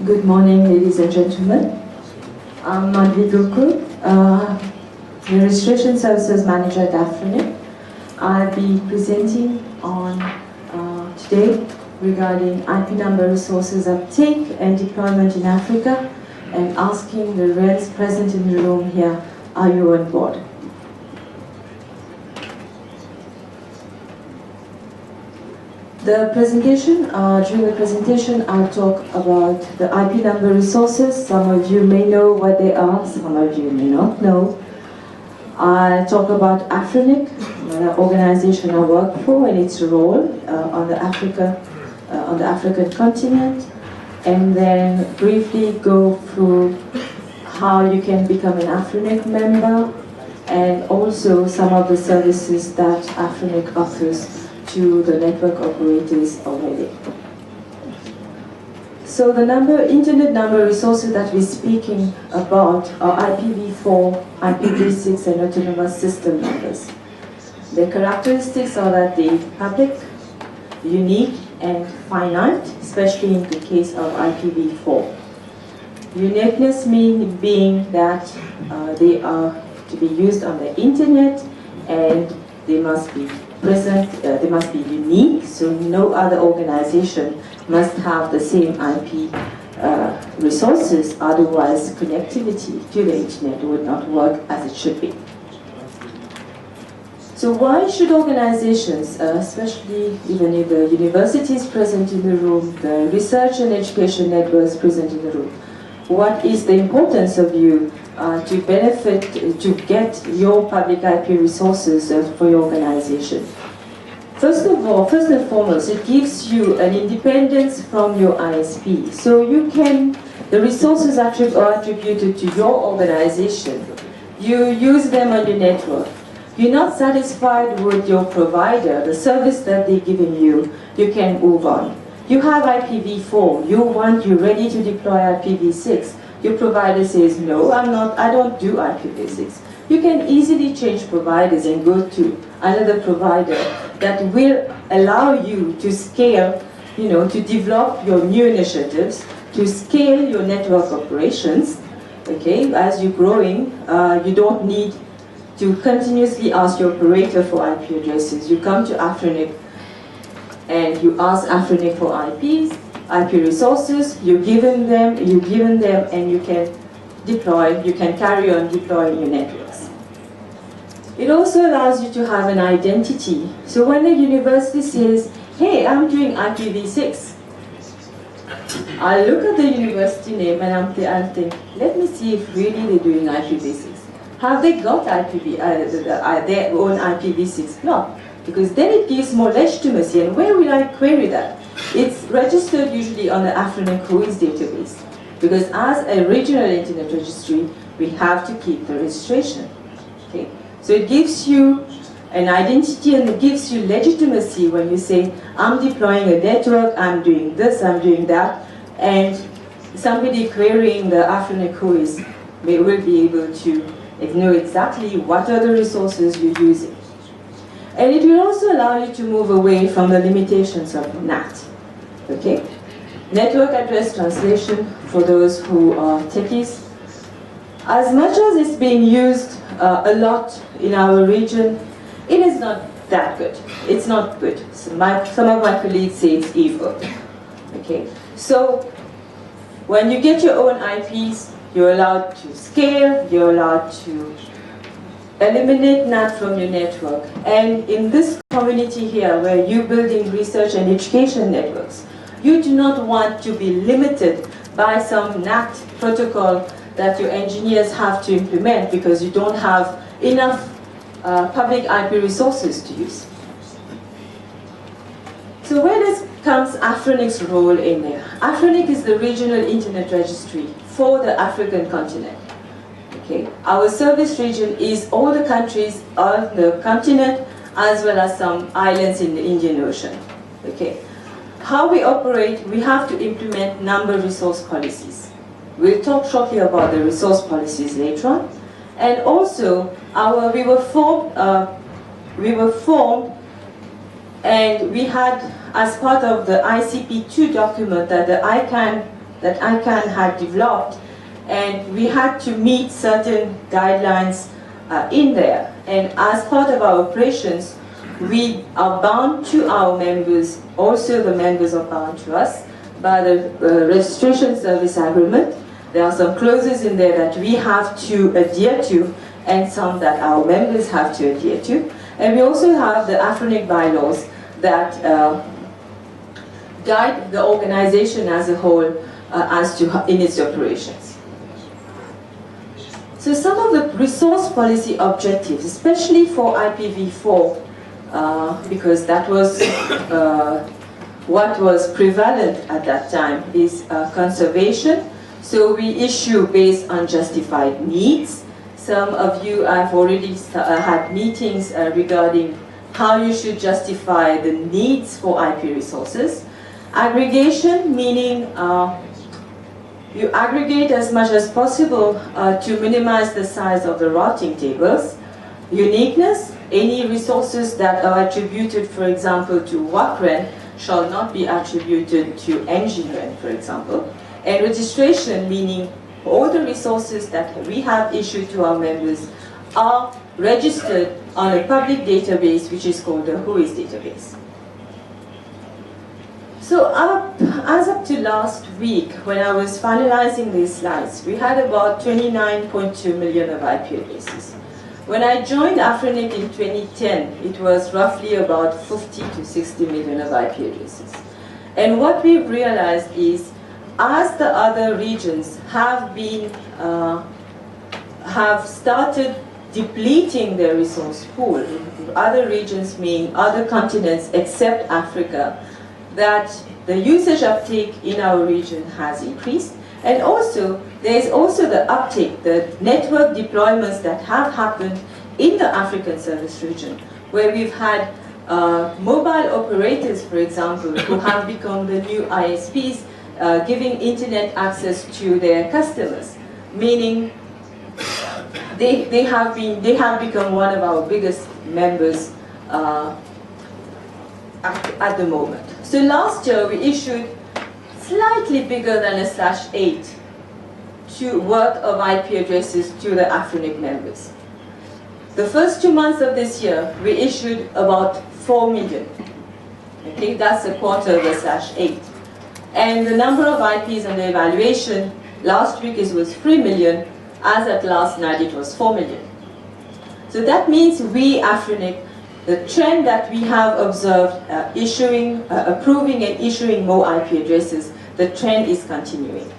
Good morning, ladies and gentlemen. I'm Madhvi Gokool, the Registration Services Manager at AFRINIC. I'll be presenting on today regarding IP number resources uptake and deployment in Africa, and asking the RENs present in the room here, are you on board? During the presentation, I'll talk about the IP number resources. Some of you may know what they are, some of you may not know. I'll talk about AFRINIC, the organization I work for, and its role on the African continent, and then briefly go through how you can become an AFRINIC member, and also some of the services that AFRINIC offers to the network operators already. So the internet number resources that we're speaking about are IPv4, IPv6, and autonomous system numbers. The characteristics are that they're public, unique, and finite, especially in the case of IPv4. Uniqueness being that they are to be used on the internet, and they must be present, they must be unique, so no other organization must have the same IP resources, otherwise connectivity to the internet would not work as it should be. So why should organizations, especially even if the universities present in the room, the research and education networks present in the room, what is the importance of you to benefit, to get your public IP resources for your organization? First of all, first and foremost, it gives you an independence from your ISP. So you can, the resources are attributed to your organization. You use them on your network. You're not satisfied with your provider, the service that they're giving you, you can move on. You have IPv4, you're ready to deploy IPv6. Your provider says, no, I don't do IPv6. You can easily change providers and go to another provider that will allow you to scale, to develop your new initiatives, to scale your network operations. Okay, as you're growing, you don't need to continuously ask your operator for IP addresses. You come to AFRINIC and you ask AFRINIC for IPs, IP resources, you're given them, and you can deploy, you can carry on deploying your networks. It also allows you to have an identity. So when the university says, hey, I'm doing IPv6, I'll look at the university name and I'll think, let me see if really they're doing IPv6. Have they got their own IPv6 block? Because then it gives more legitimacy. And where will I query that? It's registered usually on the AFRINIC WHOIS database. Because as a regional internet registry, we have to keep the registration. Okay? So it gives you an identity and it gives you legitimacy when you say, I'm deploying a network, I'm doing this, I'm doing that, and somebody querying the AFRINIC WHOIS will be able to know exactly what are the resources you're using. And it will also allow you to move away from the limitations of NAT. Okay? Network address translation, for those who are techies. As much as it's being used a lot in our region, it is not that good. It's not good. So some of my colleagues say it's evil. Okay? So when you get your own IPs, you're allowed to scale, you're allowed to eliminate NAT from your network. And in this community here, where you're building research and education networks, you do not want to be limited by some NAT protocol that your engineers have to implement because you don't have enough public IP resources to use. So where comes AFRINIC's role in there? AFRINIC is the regional internet registry for the African continent. Okay. Our service region is all the countries on the continent as well as some islands in the Indian Ocean. Okay. How we operate, we have to implement number resource policies. We'll talk shortly about the resource policies later on. And also, we were formed and we had, as part of the ICP2 document that the ICANN that ICANN had developed, and we had to meet certain guidelines in there. And as part of our operations, we are bound to our members, also the members are bound to us, by the registration service agreement. There are some clauses in there that we have to adhere to, and some that our members have to adhere to. And we also have the AFRINIC bylaws that guide the organization as a whole in its operations. So some of the resource policy objectives, especially for IPv4, because that was what was prevalent at that time, is conservation. So we issue based on justified needs. Some of you have already had meetings regarding how you should justify the needs for IP resources. Aggregation, meaning you aggregate as much as possible to minimize the size of the routing tables. Uniqueness, any resources that are attributed, for example, to WACREN shall not be attributed to NGREN, for example. And registration, meaning all the resources that we have issued to our members are registered on a public database, which is called the WHOIS database. So as up to last week, when I was finalizing these slides, we had about 29.2 million of IP addresses. When I joined AFRINIC in 2010, it was roughly about 50 to 60 million of IP addresses. And what we've realized is, as the other regions have started depleting their resource pool, other regions meaning other continents except Africa, that the usage uptake in our region has increased. And also, there is also the uptake, the network deployments that have happened in the African service region, where we've had mobile operators, for example, who have become the new ISPs, giving internet access to their customers, meaning they have become one of our biggest members at the moment. So last year we issued slightly bigger than a /8 worth of IP addresses to the AFRINIC members. The first 2 months of this year we issued about 4 million. Okay, that's a quarter of a /8. And the number of IPs under evaluation last week was 3 million, as at last night it was 4 million. So that means we, AFRINIC, the trend that we have observed, approving and issuing more IP addresses, the trend is continuing.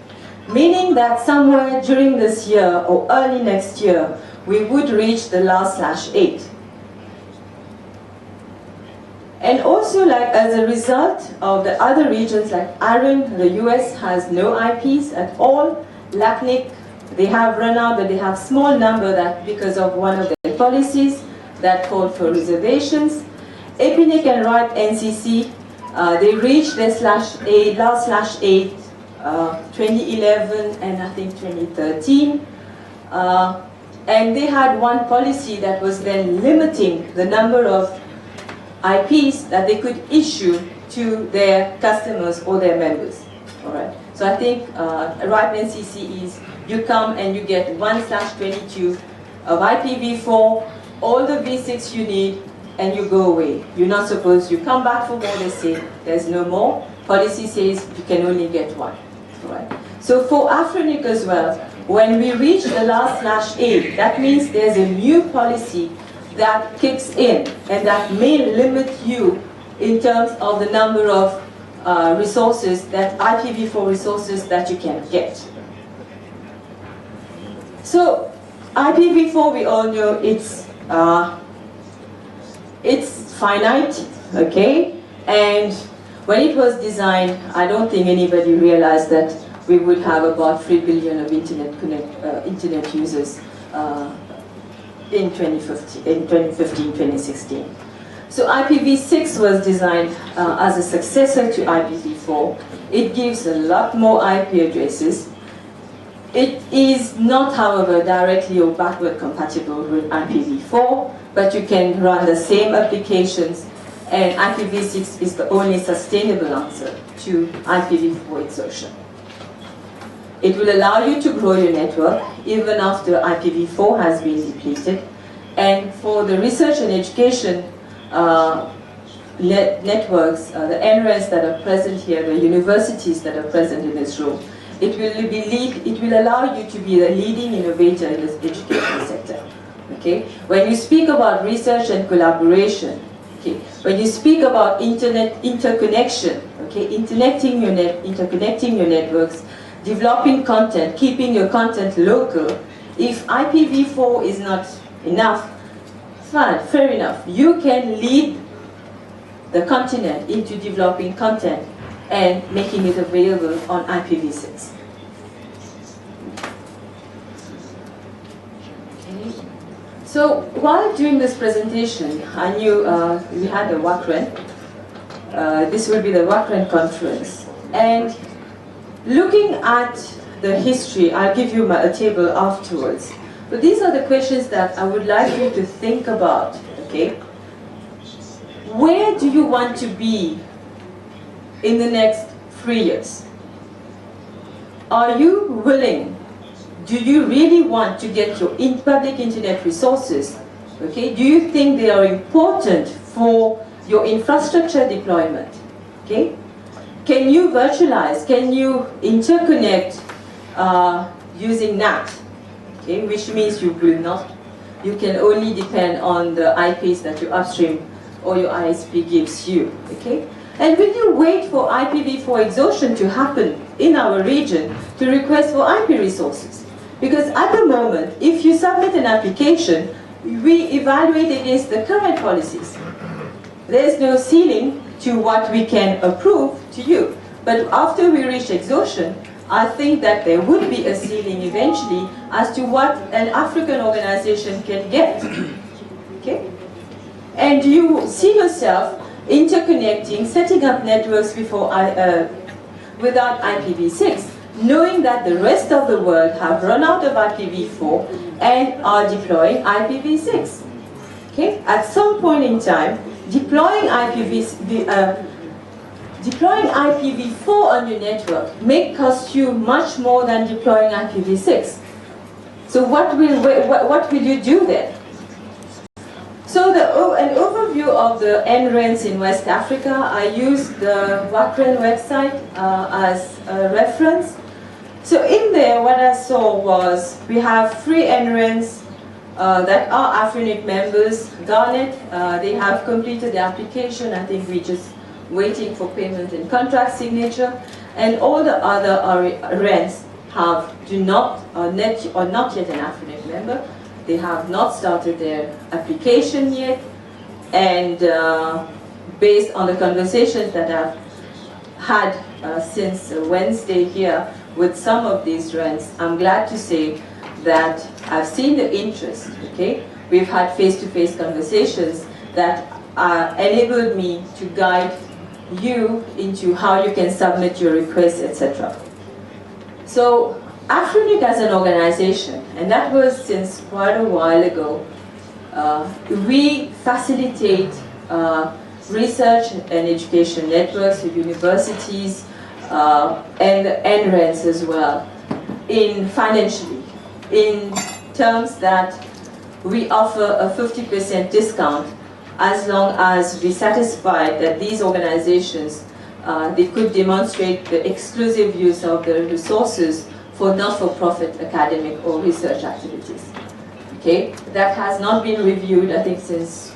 Meaning that somewhere during this year or early next year, we would reach the last /8. And also, like, as a result of the other regions, like Ireland, the US has no IPs at all. LACNIC, they have run out, but they have small number that because of one of their policies that called for reservations. EPINIC and RIPE NCC, they reached their last /8, 2011 and I think 2013. And they had one policy that was then limiting the number of IPs that they could issue to their customers or their members. All right. So I think RIPE NCC is you come and you get 1/22 of IPv4, all the V6 you need, and you go away. You're not supposed, you come back for more, they say there's no more. Policy says you can only get one. All right. So for AFRINIC as well, when we reach the last /8, that means there's a new policy that kicks in and that may limit you in terms of the number of resources, that IPv4 resources that you can get. So IPv4, we all know it's finite, okay? And when it was designed, I don't think anybody realized that we would have about 3 billion of internet users in 2015, 2016. So IPv6 was designed as a successor to IPv4. It gives a lot more IP addresses. It is not, however, directly or backward compatible with IPv4, but you can run the same applications, and IPv6 is the only sustainable answer to IPv4 exertion. It will allow you to grow your network even after IPv4 has been depleted. And for the research and education networks, the NRENs that are present here, the universities that are present in this room, it will allow you to be the leading innovator in this education sector. Okay? When you speak about research and collaboration, okay, when you speak about internet interconnection, okay, interconnecting your networks, developing content, keeping your content local, if IPv4 is not enough, fine, fair enough. You can lead the continent into developing content and making it available on IPv6. So while doing this presentation, I knew we had a WACREN. This will be the WACREN conference. And looking at the history, I'll give you a table afterwards. But these are the questions that I would like you to think about, okay? Where do you want to be in the next 3 years? Are you willing? Do you really want to get your public internet resources? Okay? Do you think they are important for your infrastructure deployment? Okay? Can you virtualize? Can you interconnect using NAT? Okay? Which means you can only depend on the IPs that your upstream or your ISP gives you. Okay? And will you wait for IPv4 exhaustion to happen in our region to request for IP resources? Because at the moment, if you submit an application, we evaluate against the current policies. There's no ceiling to what we can approve to you. But after we reach exhaustion, I think that there would be a ceiling eventually as to what an African organization can get. Okay? And do you see yourself interconnecting, setting up networks without IPv6, knowing that the rest of the world have run out of IPv4 and are deploying IPv6? Okay? At some point in time, deploying IPv4 on your network may cost you much more than deploying IPv6. So what will you do then? So an overview of the NRENs in West Africa, I used the WACREN website as a reference. So in there, what I saw was we have 3 NRENs that are AFRINIC members. Garnet, they have completed the application. I think we're just waiting for payment and contract signature. And all the other RENs are not yet an AFRINIC member. They have not started their application yet. And based on the conversations that I've had since Wednesday here with some of these RENs, I'm glad to say that I've seen the interest, okay? We've had face-to-face conversations that enabled me to guide you into how you can submit your requests, etc. So, AFRINIC as an organization, and that was since quite a while ago, we facilitate research and education networks with universities and NRENs as well, financially, in terms that we offer a 50% discount as long as we satisfy that these organizations, they could demonstrate the exclusive use of the resources for not-for-profit academic or research activities. Okay, that has not been reviewed, I think, since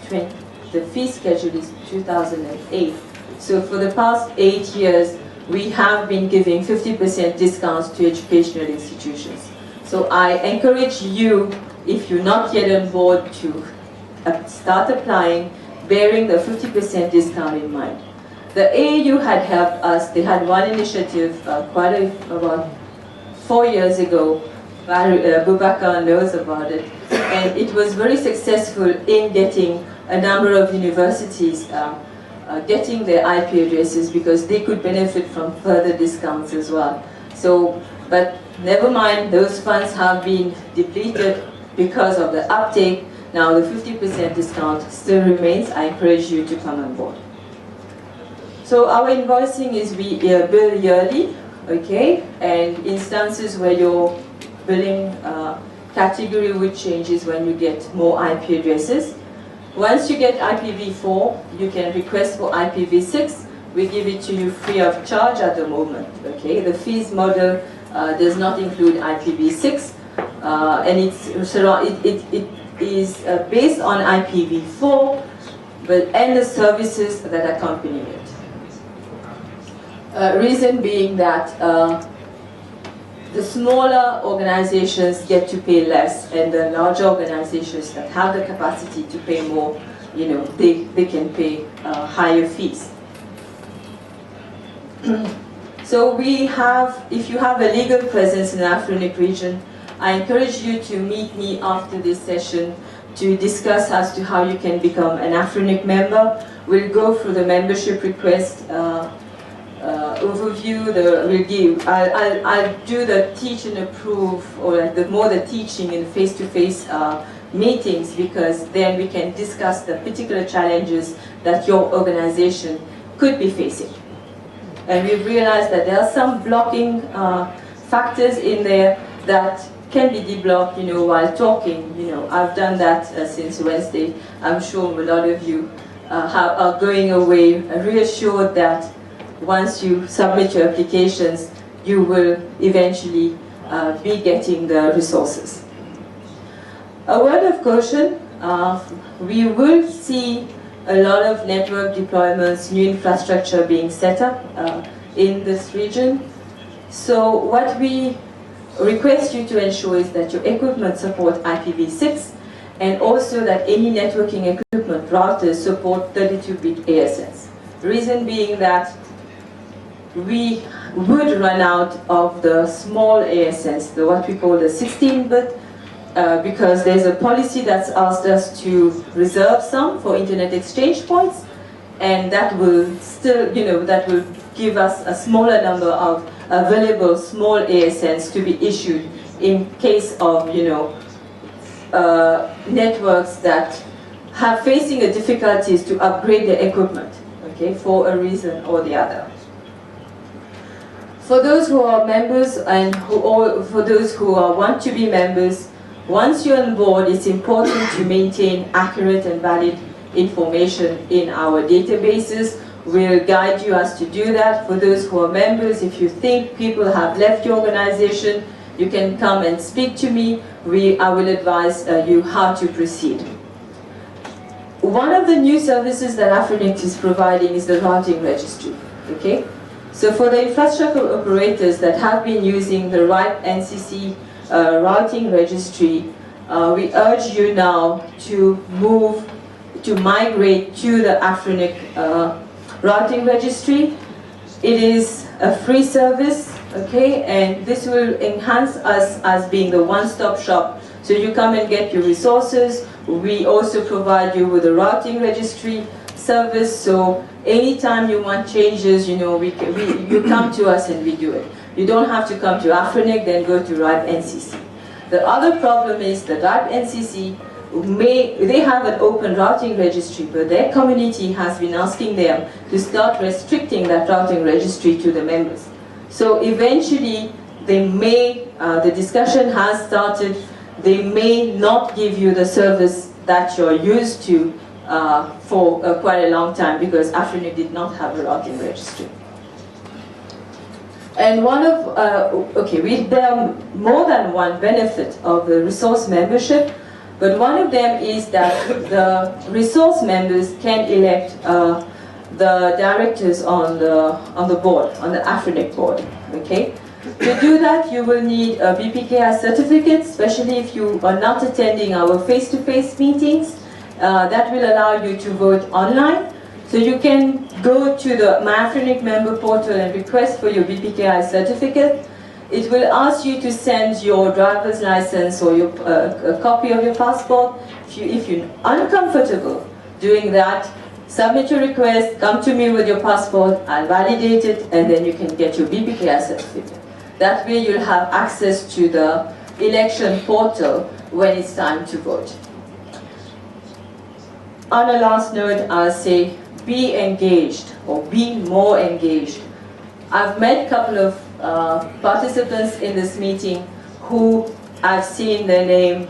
the fee schedule is 2008. So for the past 8 years, we have been giving 50% discounts to educational institutions. So I encourage you, if you're not yet on board, to start applying, bearing the 50% discount in mind. The AAU had helped us. They had one initiative about 4 years ago. Boubacar knows about it. And it was very successful in getting a number of universities getting their IP addresses because they could benefit from further discounts as well. So, but never mind, those funds have been depleted because of the uptake. Now the 50% discount still remains. I encourage you to come on board. So our invoicing is we bill yearly. okay, and instances where your billing category would change is when you get more IP addresses. Once you get IPv4, you can request for IPv6. We give it to you free of charge at the moment, okay? The fees model does not include IPv6, and it is based on IPv4, and the services that accompany it. Reason being that the smaller organizations get to pay less, and the larger organizations that have the capacity to pay more, you know, they can pay higher fees. So we have, if you have a legal presence in the Afrinic region, I encourage you to meet me after this session to discuss as to how you can become an Afrinic member. We'll go through the membership request overview. I'll do the teach and approve, or like the teaching in face-to-face meetings, because then we can discuss the particular challenges that your organization could be facing. And we've realized that there are some blocking factors in there that can be deblocked, you know, while talking. You know, I've done that since Wednesday. I'm sure a lot of you are going away reassured that once you submit your applications, you will eventually be getting the resources. A word of caution, we will see a lot of network deployments, new infrastructure being set up in this region. So what we request you to ensure is that your equipment support IPv6, and also that any networking equipment routers support 32-bit ASNs. Reason being that we would run out of the small ASNs, what we call the 16-bit, because there's a policy that's asked us to reserve some for internet exchange points, and that will still, you know, that will give us a smaller number of available small ASNs to be issued in case of, you know, networks that have facing a difficulties to upgrade their equipment, okay, for a reason or the other. For those who are members and for those who want to be members, once you're on board, it's important to maintain accurate and valid information in our databases. We'll guide you as to do that. For those who are members, if you think people have left your organization, you can come and speak to me. I will advise you how to proceed. One of the new services that Afrinic is providing is the routing registry, okay? So for the infrastructure operators that have been using the RIPE NCC routing registry, we urge you now to migrate to the Afrinic routing registry. It is a free service, okay, and this will enhance us as being the one-stop shop. So you come and get your resources. We also provide you with a routing registry service, so anytime you want changes, you know, you come to us and we do it. You don't have to come to Afrinic, then go to RIPE NCC. The other problem is that RIPE NCC, they have an open routing registry, but their community has been asking them to start restricting that routing registry to the members. So eventually, they may, the discussion has started, they may not give you the service that you're used to for quite a long time, because Afrinic did not have a routing registry. And one of, there are more than one benefit of the resource membership, but one of them is that the resource members can elect the directors on the board, on the Afrinic board, okay? To do that, you will need a BPKI certificate, especially if you are not attending our face-to-face meetings. That will allow you to vote online. So you can go to the MyAfrinic member portal and request for your BPKI certificate. It will ask you to send your driver's license or a copy of your passport. If you're uncomfortable doing that, submit your request, come to me with your passport, I'll validate it, and then you can get your BPKI certificate. That way you'll have access to the election portal when it's time to vote. On a last note, I'll say be engaged, or be more engaged. I've met a couple of participants in this meeting who I've seen their name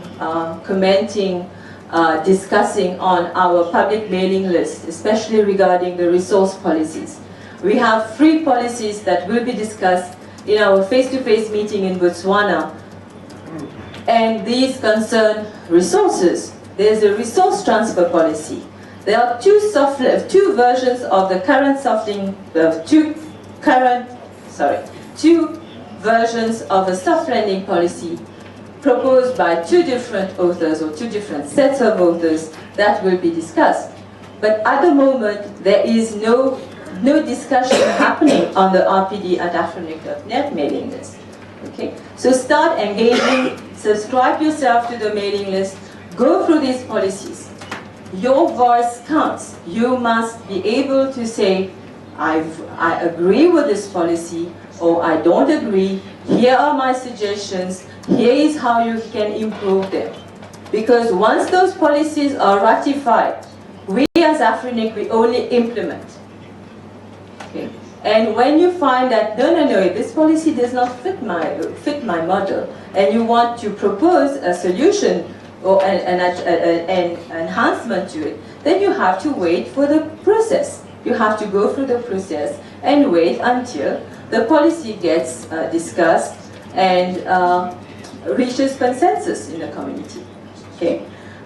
commenting, discussing on our public mailing list, especially regarding the resource policies. We have 3 policies that will be discussed in our face-to-face meeting in Botswana, and these concern resources. There's a resource transfer policy. There are two versions of the current two versions of a soft landing policy proposed by 2 different authors or 2 different sets of authors that will be discussed. But at the moment, there is no discussion happening on the RPD@afrinic.net mailing list. Okay? So start engaging, subscribe yourself to the mailing list, go through these policies. Your voice counts. You must be able to say, I agree with this policy, or I don't agree, here are my suggestions, here is how you can improve them. Because once those policies are ratified, we as Afrinic, we only implement. Okay. And when you find that, no, this policy does not fit my model, and you want to propose a solution or an enhancement to it, then you have to wait for the process. You have to go through the process and wait until the policy gets discussed and reaches consensus in the community. Okay?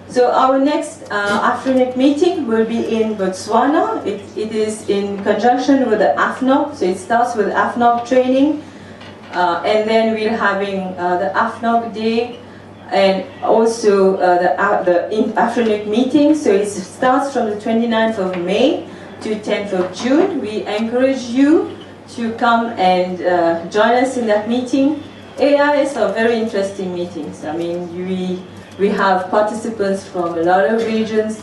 So our next Afrinic meeting will be in Botswana. It is in conjunction with the AFNOG, so it starts with AFNOG training, and then we're having the AFNOG day, and also the Afrinic meeting. So it starts from the 29th of May to 10th of June. We encourage you to come and join us in that meeting. AIs are very interesting meetings. I mean, we have participants from a lot of regions.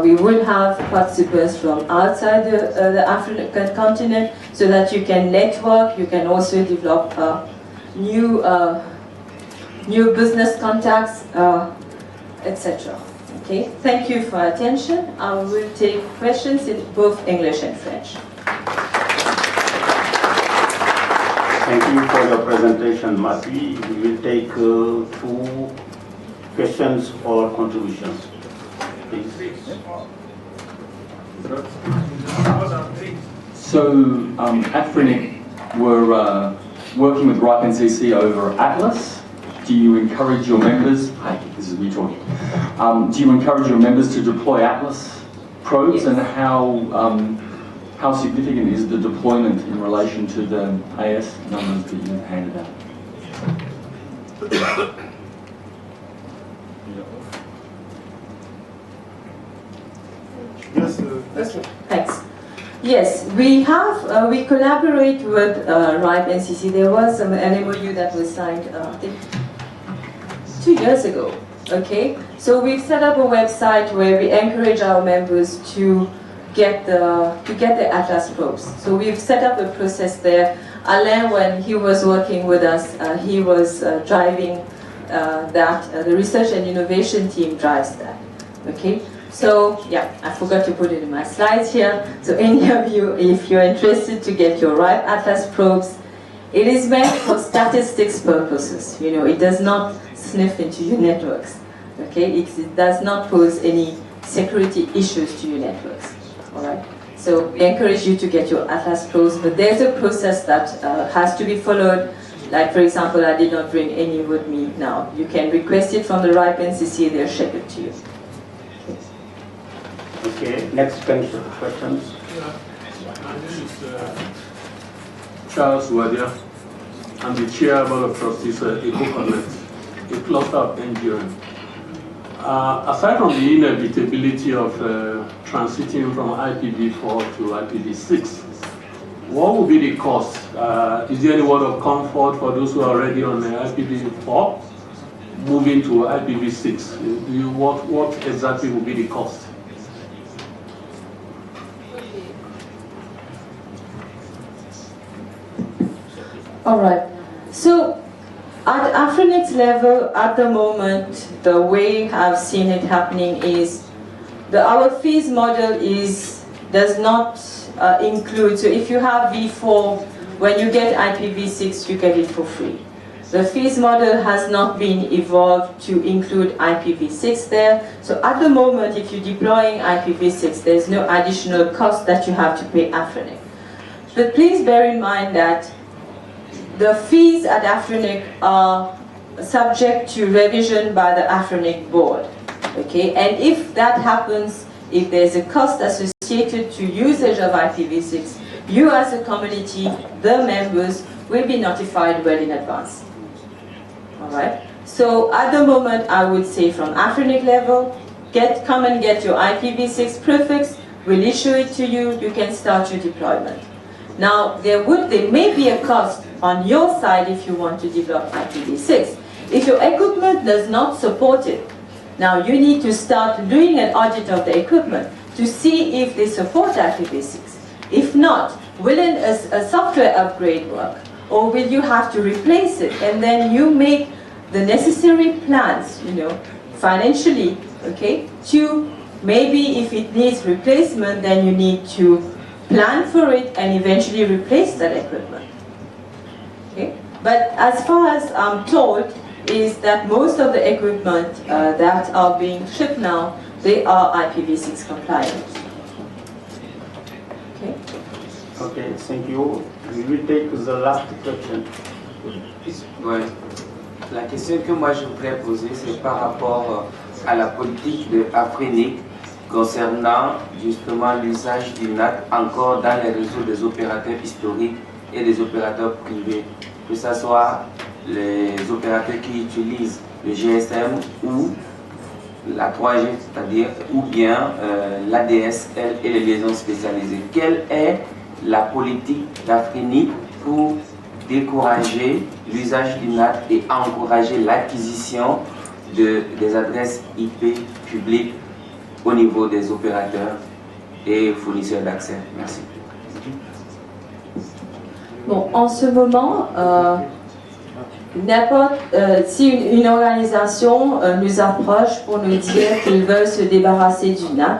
We will have participants from outside the African continent, so that you can network, you can also develop new business contacts, etc. Okay, thank you for attention. I will take questions in both English and French. Thank you for your presentation, Madhvi. We will take 2 questions or contributions. Please. So, Afrinic were working with RIPE NCC over Atlas. Do you encourage your members, hey, this is me talking, do you encourage your members to deploy Atlas probes, and how significant is the deployment in relation to the AS numbers that you've handed out? Yes, okay, thanks. Yes, we collaborate with RIPE NCC. There was an MOU that was signed, I think, 2 years ago. Okay, so we've set up a website where we encourage our members to get the Atlas probes. So we've set up a process there. Alain, when he was working with us, he was driving that. The research and innovation team drives that. Okay. So yeah, I forgot to put it in my slides here. So any of you, if you're interested to get your RIPE Atlas probes, it is meant for statistics purposes. You know, it does not sniff into your networks. Okay, it does not pose any security issues to your networks. All right. So we encourage you to get your Atlas probes, but there's a process that has to be followed. Like for example, I did not bring any with me now. You can request it from the RIPE NCC; they'll ship it to you. Okay, next questions. Yeah. My name is Charles Wadia. I'm the chair board of trustees at Eko-Konnect, a cluster of NGOs. Aside from the inevitability of transiting from IPv4 to IPv6, what would be the cost? Is there any word of comfort for those who are already on the IPv4 moving to IPv6? What exactly will be the cost? All right. So at Afrinic's level, at the moment, the way I've seen it happening is our fees model does not include. So if you have V4 when you get IPv6, you get it for free. The fees model has not been evolved to include IPv6 there. So at the moment, if you're deploying IPv6, there's no additional cost that you have to pay Afrinic. But please bear in mind that the fees at Afrinic are subject to revision by the Afrinic board. Okay? And if that happens, if there's a cost associated to usage of IPv6, you as a community, the members, will be notified well in advance. All right? So at the moment, I would say from Afrinic level, come and get your IPv6 prefix, we'll issue it to you, you can start your deployment. Now, there may be a cost on your side if you want to develop IPv6. If your equipment does not support it, now you need to start doing an audit of the equipment to see if they support IPv6. If not, will a software upgrade work? Or will you have to replace it? And then you make the necessary plans, financially, okay, to maybe if it needs replacement, then you need to plan for it and eventually replace that equipment. Okay? But as far as I'm told, is that most of the equipment that are being shipped now, they are IPv6 compliant. Okay? Okay, thank you. We will take the last question. Ouais. La question que moi je voudrais poser, c'est par rapport à la politique de Afrinic concernant justement l'usage du NAT encore dans les réseaux des opérateurs historiques et des opérateurs privés, que ce soit les opérateurs qui utilisent le GSM ou la 3G, c'est-à-dire ou bien l'ADSL et les liaisons spécialisées. Quelle est la politique d'Afrinic pour décourager l'usage du NAT et encourager l'acquisition des adresses IP publiques au niveau des opérateurs et fournisseurs d'accès? Merci. Bon, en ce moment, si une organisation nous approche pour nous dire qu'ils veulent se débarrasser du NAT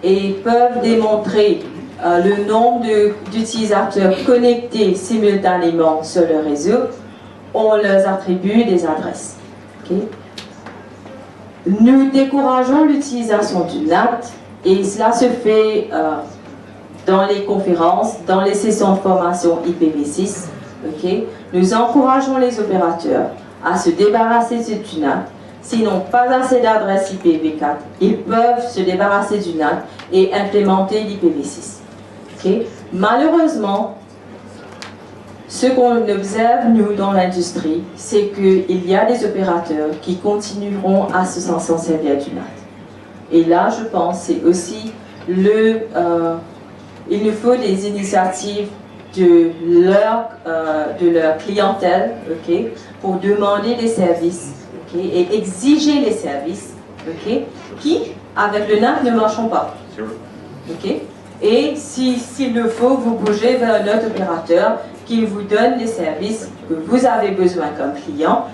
et peuvent démontrer le nombre d'utilisateurs connectés simultanément sur le réseau, on leur attribue des adresses. Okay? Nous décourageons l'utilisation du NAT et cela se fait dans les conférences, dans les sessions de formation IPv6. Okay? Nous encourageons les opérateurs à se débarrasser du NAT. S'ils n'ont pas assez d'adresses IPv4, ils peuvent se débarrasser du NAT et implémenter l'IPv6. Okay? Malheureusement, ce qu'on observe, nous, dans l'industrie, c'est qu'il y a des opérateurs qui continueront à s'en servir du NAT. Et là, je pense, c'est aussi il nous faut des initiatives de leur clientèle, okay, pour demander des services, okay, et exiger les services, okay, qui, avec le NAT, ne marchent pas. Okay? Et s'il le faut, vous bougez vers un autre opérateur qui vous donne des services que vous avez besoin comme client,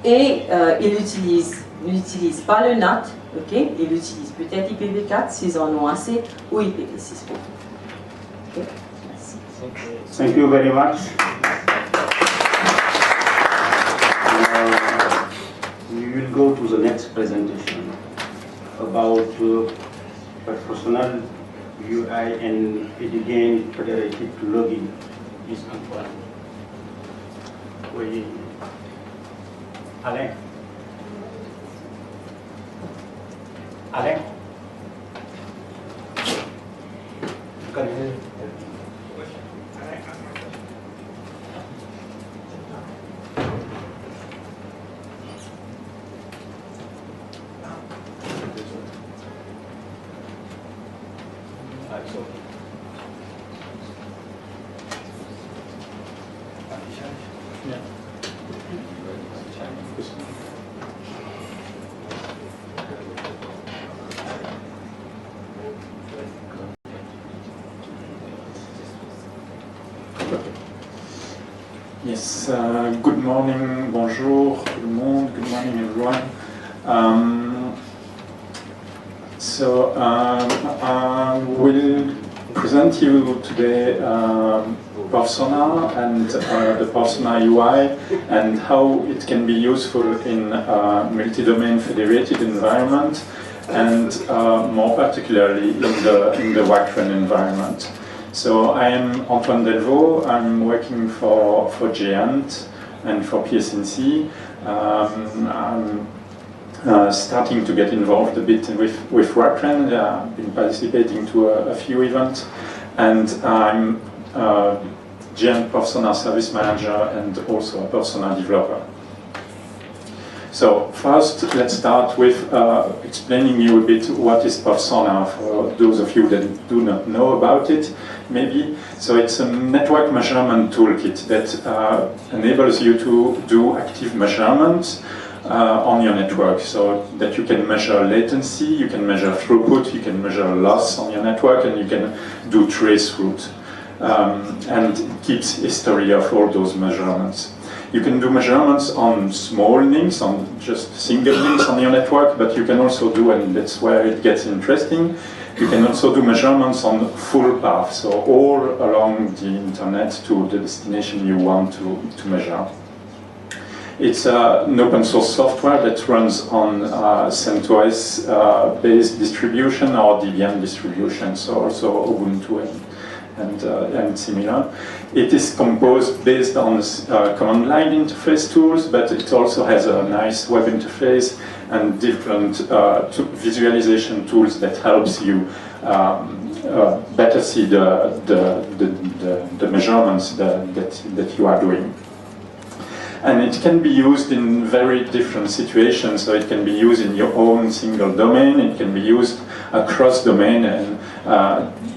et il n'utilise pas le NAT, okay? Il utilise peut-être IPv4 s'ils en ont assez, ou IPv6 pour tout. Okay? Merci. Thank you very much. We will go to the next presentation about personal UI and eduGAIN federated login. Is Antoine. Oui. Alain. Alain. Yes, good morning, bonjour tout le monde, good morning everyone. I will present you today persona and the perfsonarUI and how it can be useful in multi-domain federated environment and more particularly in the WACRN environment. So I am Antoine Delvaux. I'm working for GAIN and for PSNC. I'm starting to get involved a bit with WACRN. I've been participating to a few events, and I'm GAIN Persona Service Manager and also a Persona developer. So first, let's start with explaining you a bit what is Persona for those of you that do not know about it, maybe. So it's a network measurement toolkit that enables you to do active measurements on your network, so that you can measure latency, you can measure throughput, you can measure loss on your network, and you can do traceroute. And it keeps history of all those measurements. You can do measurements on small links, on just single links on your network, but you can also do, and that's where it gets interesting, you can also do measurements on full paths, so all along the internet to the destination you want to measure. It's an open source software that runs on CentOS based distribution or Debian distribution, so also Ubuntu and similar. It is composed based on command line interface tools, but it also has a nice web interface and different visualization tools that helps you better see the measurements that you are doing. And it can be used in very different situations. So it can be used in your own single domain, it can be used across domain, and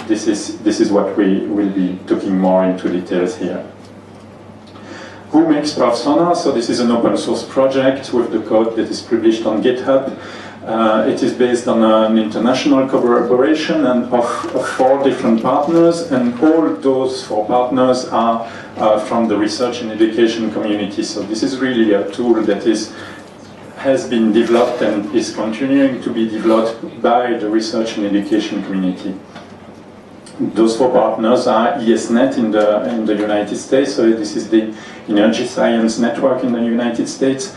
this is what we will be talking more into details here. Who makes Persona? So this is an open source project with the code that is published on GitHub. It is based on an international collaboration and of 4 different partners, and all those 4 partners are from the research and education community. So this is really a tool that has been developed and is continuing to be developed by the research and education community. Those 4 partners are ESNet in the United States, so this is the Energy Science Network in the United States,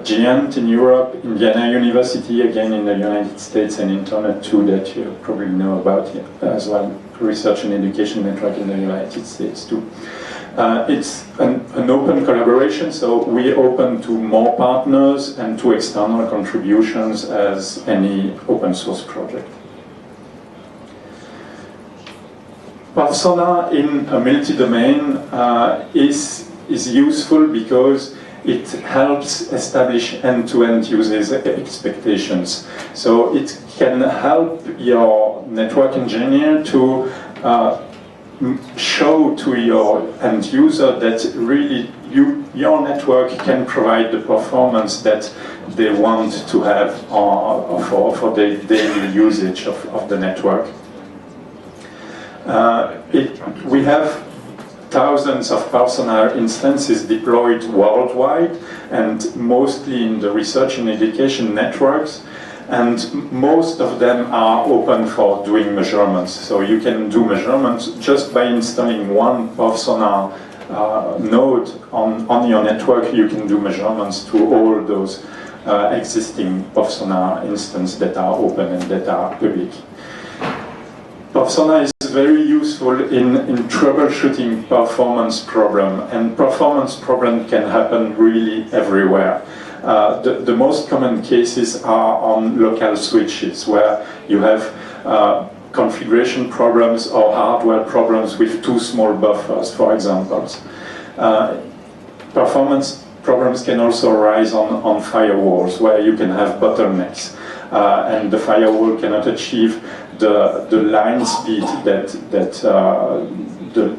GAIN in Europe, Indiana University again in the United States, and Internet 2 that you probably know about as well, Research and Education Network in the United States too. It's an open collaboration, so we open to more partners and to external contributions as any open source project. Persona in a multi-domain is useful because it helps establish end-to-end users' expectations. So it can help your network engineer to show to your end user that really your network can provide the performance that they want to have for the daily usage of the network. We have thousands of Persona instances deployed worldwide, and mostly in the research and education networks, and most of them are open for doing measurements. So you can do measurements just by installing one Persona node on your network. You can do measurements to all those existing Persona instances that are open and that are public. Persona is very useful in troubleshooting performance problem, and performance problem can happen really everywhere. The most common cases are on local switches, where you have configuration problems or hardware problems with too small buffers, for example. Performance problems can also arise on firewalls, where you can have bottlenecks, and the firewall cannot achieve the line speed that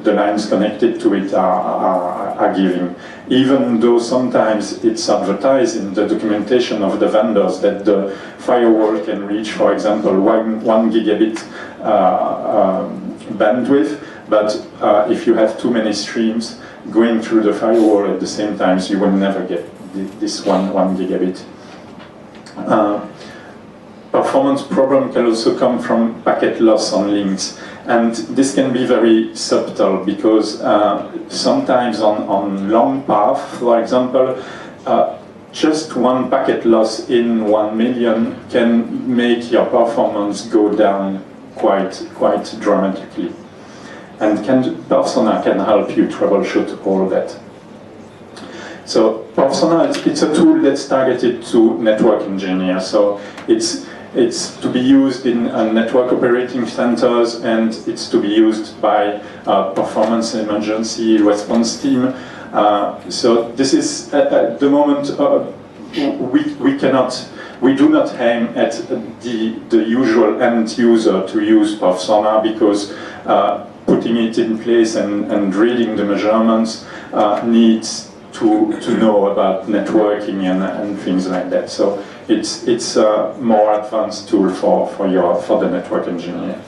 the lines connected to it are giving. Even though sometimes it's advertised in the documentation of the vendors that the firewall can reach, for example, 1 gigabit bandwidth, but if you have too many streams going through the firewall at the same time, you will never get this 1 gigabit. Performance problem can also come from packet loss on links, And this can be very subtle because sometimes on long path, for example, just one packet loss in 1 million can make your performance go down quite dramatically. And Persona can help you troubleshoot all that. So Persona, it's a tool that's targeted to network engineers. So it's to be used in network operating centers, and it's to be used by performance emergency response team. So this is at the moment we do not aim at the usual end user to use Persona, because putting it in place and reading the measurements needs to know about networking and things like that. So it's a more advanced tool for the network engineer.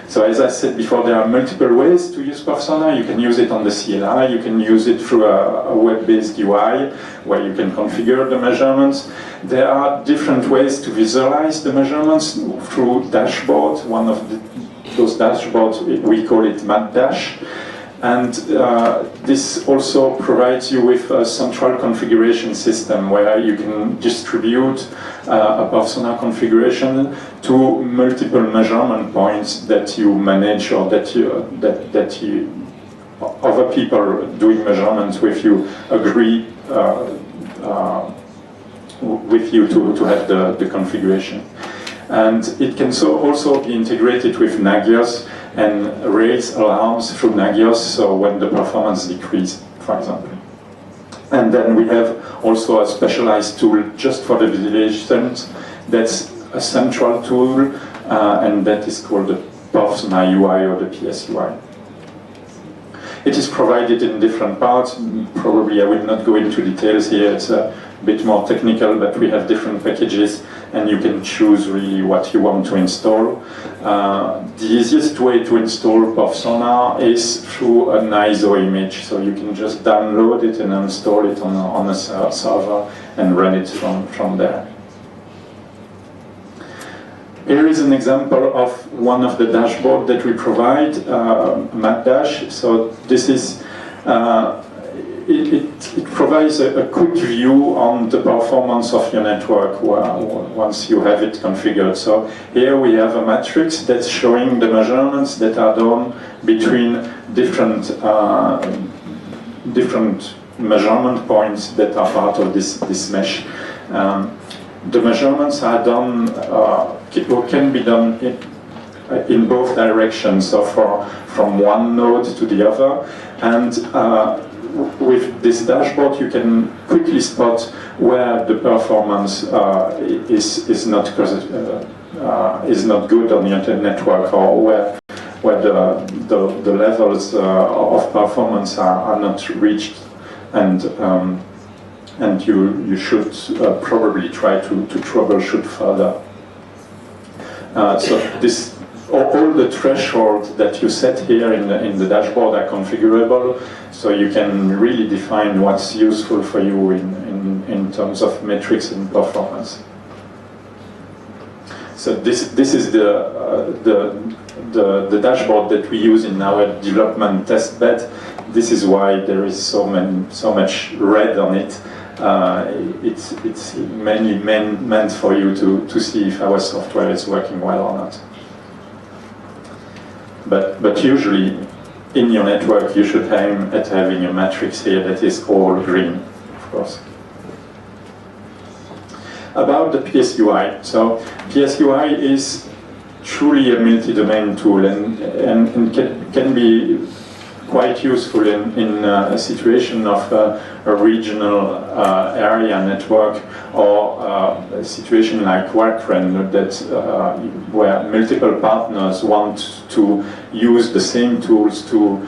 So as I said before, there are multiple ways to use Persona. You can use it on the CLI, you can use it through a web-based UI where you can configure the measurements. There are different ways to visualize the measurements through dashboard. One of those dashboards, we call it MatDash. And this also provides you with a central configuration system where you can distribute a Persona configuration to multiple measurement points that you manage, or that other people doing measurements with you agree with you to have the configuration. And it can also be integrated with Nagios and raise alarms through Nagios, so when the performance decreases, for example. And then we have also a specialized tool just for the visualizations. That's a central tool, and that is called the perfsonarUI or the PSUI. It is provided in different parts. Probably I will not go into details here. It's a bit more technical, but we have different packages, and you can choose really what you want to install. The easiest way to install Persona is through an ISO image. So you can just download it and install it on a server and run it from there. Here is an example of one of the dashboards that we provide, MatDash. So this is, it provides a quick view on the performance of your network once you have it configured. So here we have a matrix that's showing the measurements that are done between different measurement points that are part of this mesh. The measurements are done, can be done in both directions, so from one node to the other. And with this dashboard, you can quickly spot where the performance is not good on your network, or where the levels of performance are not reached, and you should probably try to troubleshoot further. So all the thresholds that you set here in the dashboard are configurable, so you can really define what's useful for you in terms of metrics and performance. So this is the dashboard that we use in our development test bed. This is why there is so much red on it. It's mainly meant for you to see if our software is working well or not. But usually in your network you should aim at having a matrix here that is all green, of course. About the PSUI. So PSUI is truly a multi-domain tool, and can be quite useful in a situation of a regional area network, or a situation like WorkRen where multiple partners want to use the same tools to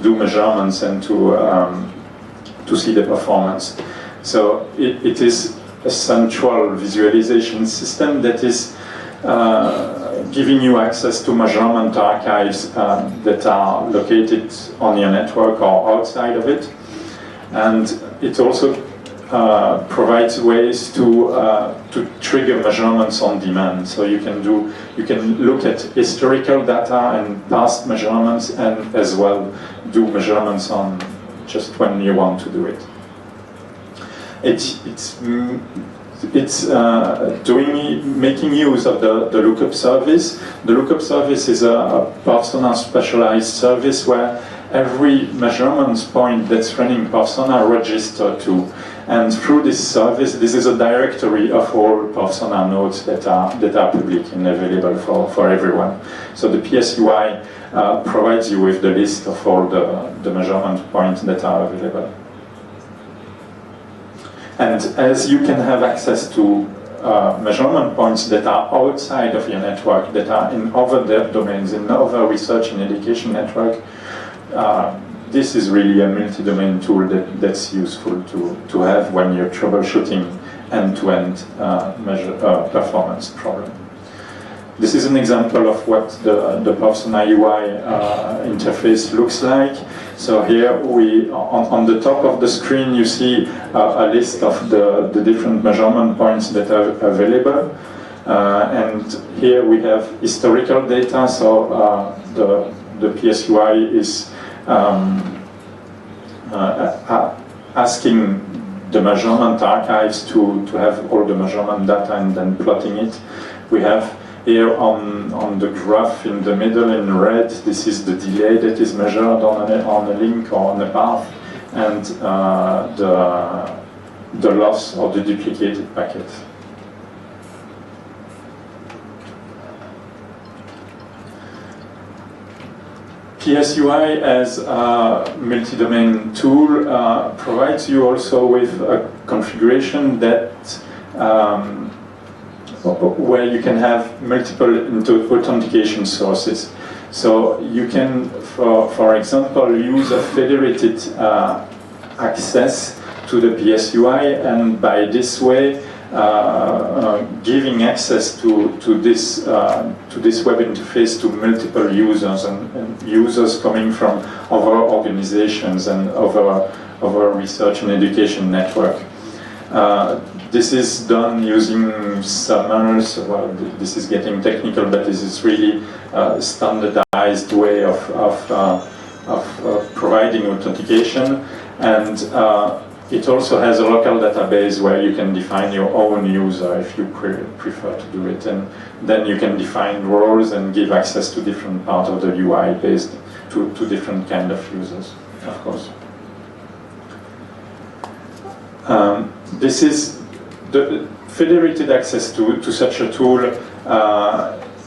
do measurements and to see the performance. So it is a central visualization system that is giving you access to measurement archives that are located on your network or outside of it. And it also provides ways to trigger measurements on demand. So you can look at historical data and past measurements, and as well do measurements on just when you want to do it. It's making use of the lookup service. The lookup service is a persona specialized service where every measurement point that's running persona registered to. And through this service, this is a directory of all persona nodes that are public and available for everyone. So the PSUI provides you with the list of all the measurement points that are available. And as you can have access to measurement points that are outside of your network, that are in other domains, in other research and education network, this is really a multi-domain tool that's useful to have when you're troubleshooting end-to-end performance problem. This is an example of what the perfsonarUI interface looks like. So here on the top of the screen you see a list of the different measurement points that are available. And here we have historical data, so the PSUI is asking the measurement archives to have all the measurement data and then plotting it. We have here on the graph in the middle in red, this is the delay that is measured on a link or on a path, and the loss or the duplicated packet. PSUI as a multi-domain tool provides you also with a configuration that where you can have multiple authentication sources. So you can, for example, use a federated access to the PSUI, and by this way giving access to this web interface to multiple users and users coming from other organizations and other research and education network. This is done using summers. Well, this is getting technical, but this is really a standardized way of providing authentication, and it also has a local database where you can define your own user if you prefer to do it, and then you can define roles and give access to different parts of the UI based to different kind of users, of course. This is the federated access to such a tool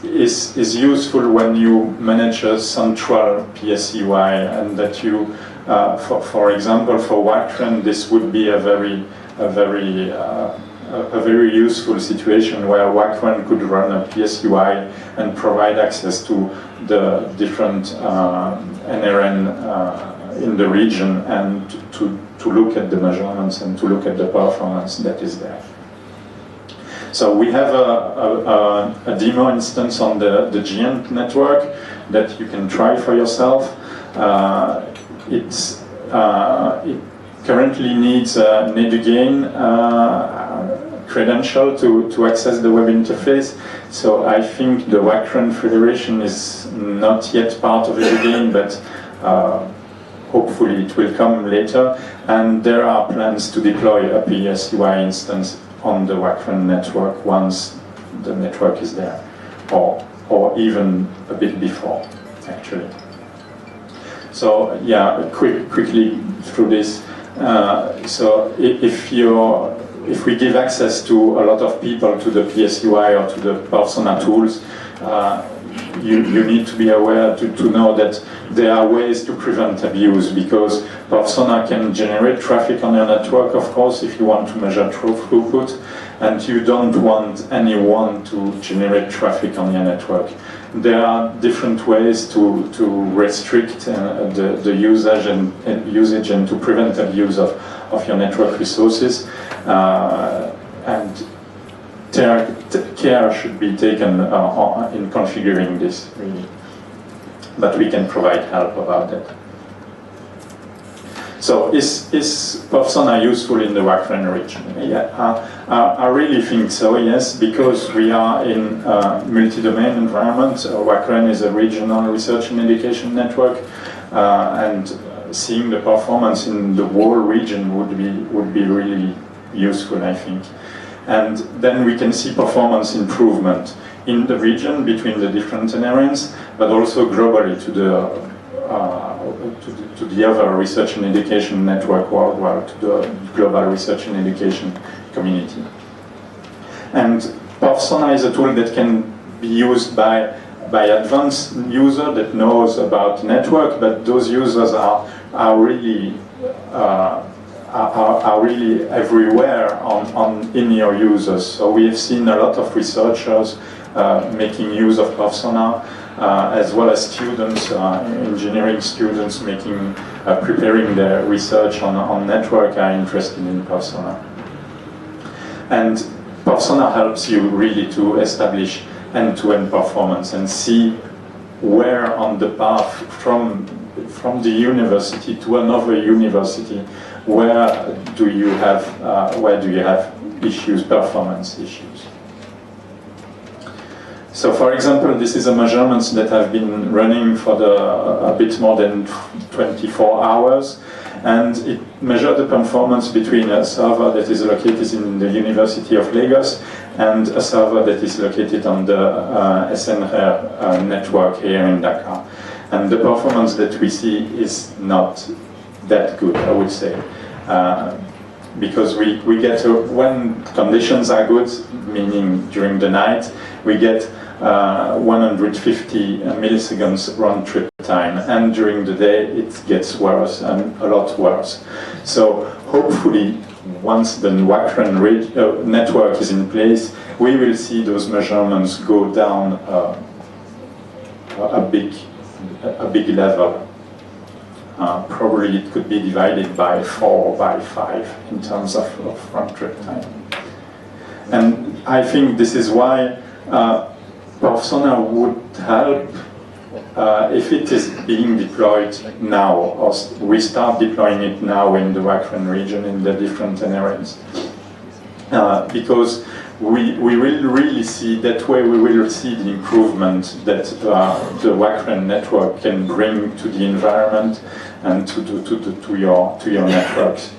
is useful when you manage a central PSUI, and that you, for example, for WACRN, this would be a very useful situation where WACRN could run a PSUI and provide access to the different NRN in the region, and to look at the measurements and to look at the performance that is there. So we have a demo instance on the GAIN network that you can try for yourself. It currently needs an eduGAIN credential to access the web interface. So I think the WACRN Federation is not yet part of eduGAIN, but hopefully it will come later. And there are plans to deploy a PSUI instance on the WACRN network once the network is there, or even a bit before, actually. So yeah, quickly through this. So if we give access to a lot of people to the PSUI or to the persona tools, you need to be aware to know that there are ways to prevent abuse, because persona can generate traffic on your network, of course, if you want to measure throughput, and you don't want anyone to generate traffic on your network. There are different ways to restrict the usage and to prevent abuse of your network resources, and care should be taken in configuring this, really. But we can provide help about that. So is perfsona useful in the WACRN region? Yeah, I really think so, yes, because we are in a multi-domain environment. WACRN is a regional research and education network, and seeing the performance in the whole region would be really useful, I think. And then we can see performance improvement in the region between the different NRNs, but also globally to the other research and education network worldwide, to the global research and education community. And perfsona is a tool that can be used by advanced user that knows about network, but those users are really everywhere in your users. So we have seen a lot of researchers making use of perfsona, as well as students, engineering students preparing their research on network are interested in perfsona. And perfsona helps you really to establish end-to-end performance and see where on the path from the university to another university, where do you have issues, performance issues. So, for example, this is a measurement that have been running for a bit more than 24 hours, and it measured the performance between a server that is located in the University of Lagos and a server that is located on the snRER network here in Dakar. And the performance that we see is not that good, I would say. Because we get, when conditions are good, meaning during the night, we get 150 milliseconds round trip time, and during the day it gets worse and a lot worse. So hopefully, once the WACRN network is in place, we will see those measurements go down a big level. Probably it could be divided by 4 or by 5 in terms of round trip time. And I think this is why perfsona would help if it is being deployed now, or we start deploying it now in the WACRN region in the different NRNs. Because we will really see, that way we will see the improvement that the WACRN network can bring to the environment and to your networks.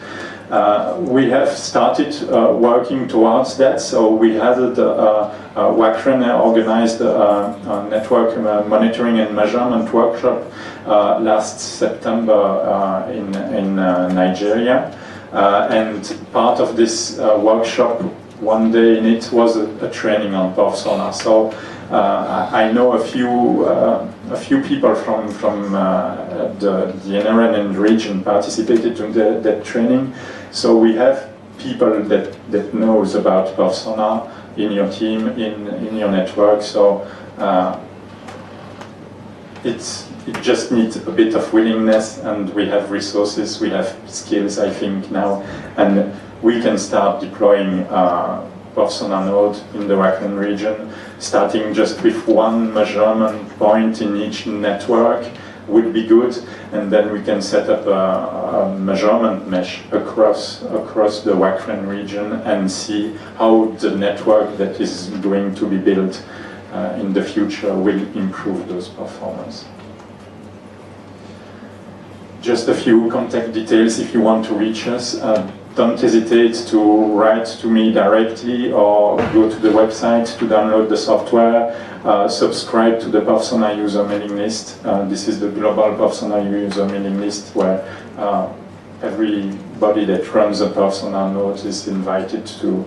We have started working towards that, so we had WACRN organized a network monitoring and measurement workshop last September in Nigeria, and part of this workshop, one day in it, was a training on perfsona. So I know a few people from the NRN and region participated in that training. So we have people that knows about perfsona in your team, in your network. So it just needs a bit of willingness, and we have resources, we have skills, I think, now, and we can start deploying perfsona node in the WACRN region, starting just with one measurement point in each network would be good, and then we can set up a measurement mesh across the WACRN region and see how the network that is going to be built in the future will improve those performance. Just a few contact details if you want to reach us. Don't hesitate to write to me directly or go to the website to download the software, subscribe to the perfsona user mailing list. This is the global perfsona user mailing list where everybody that runs a perfsona node is invited to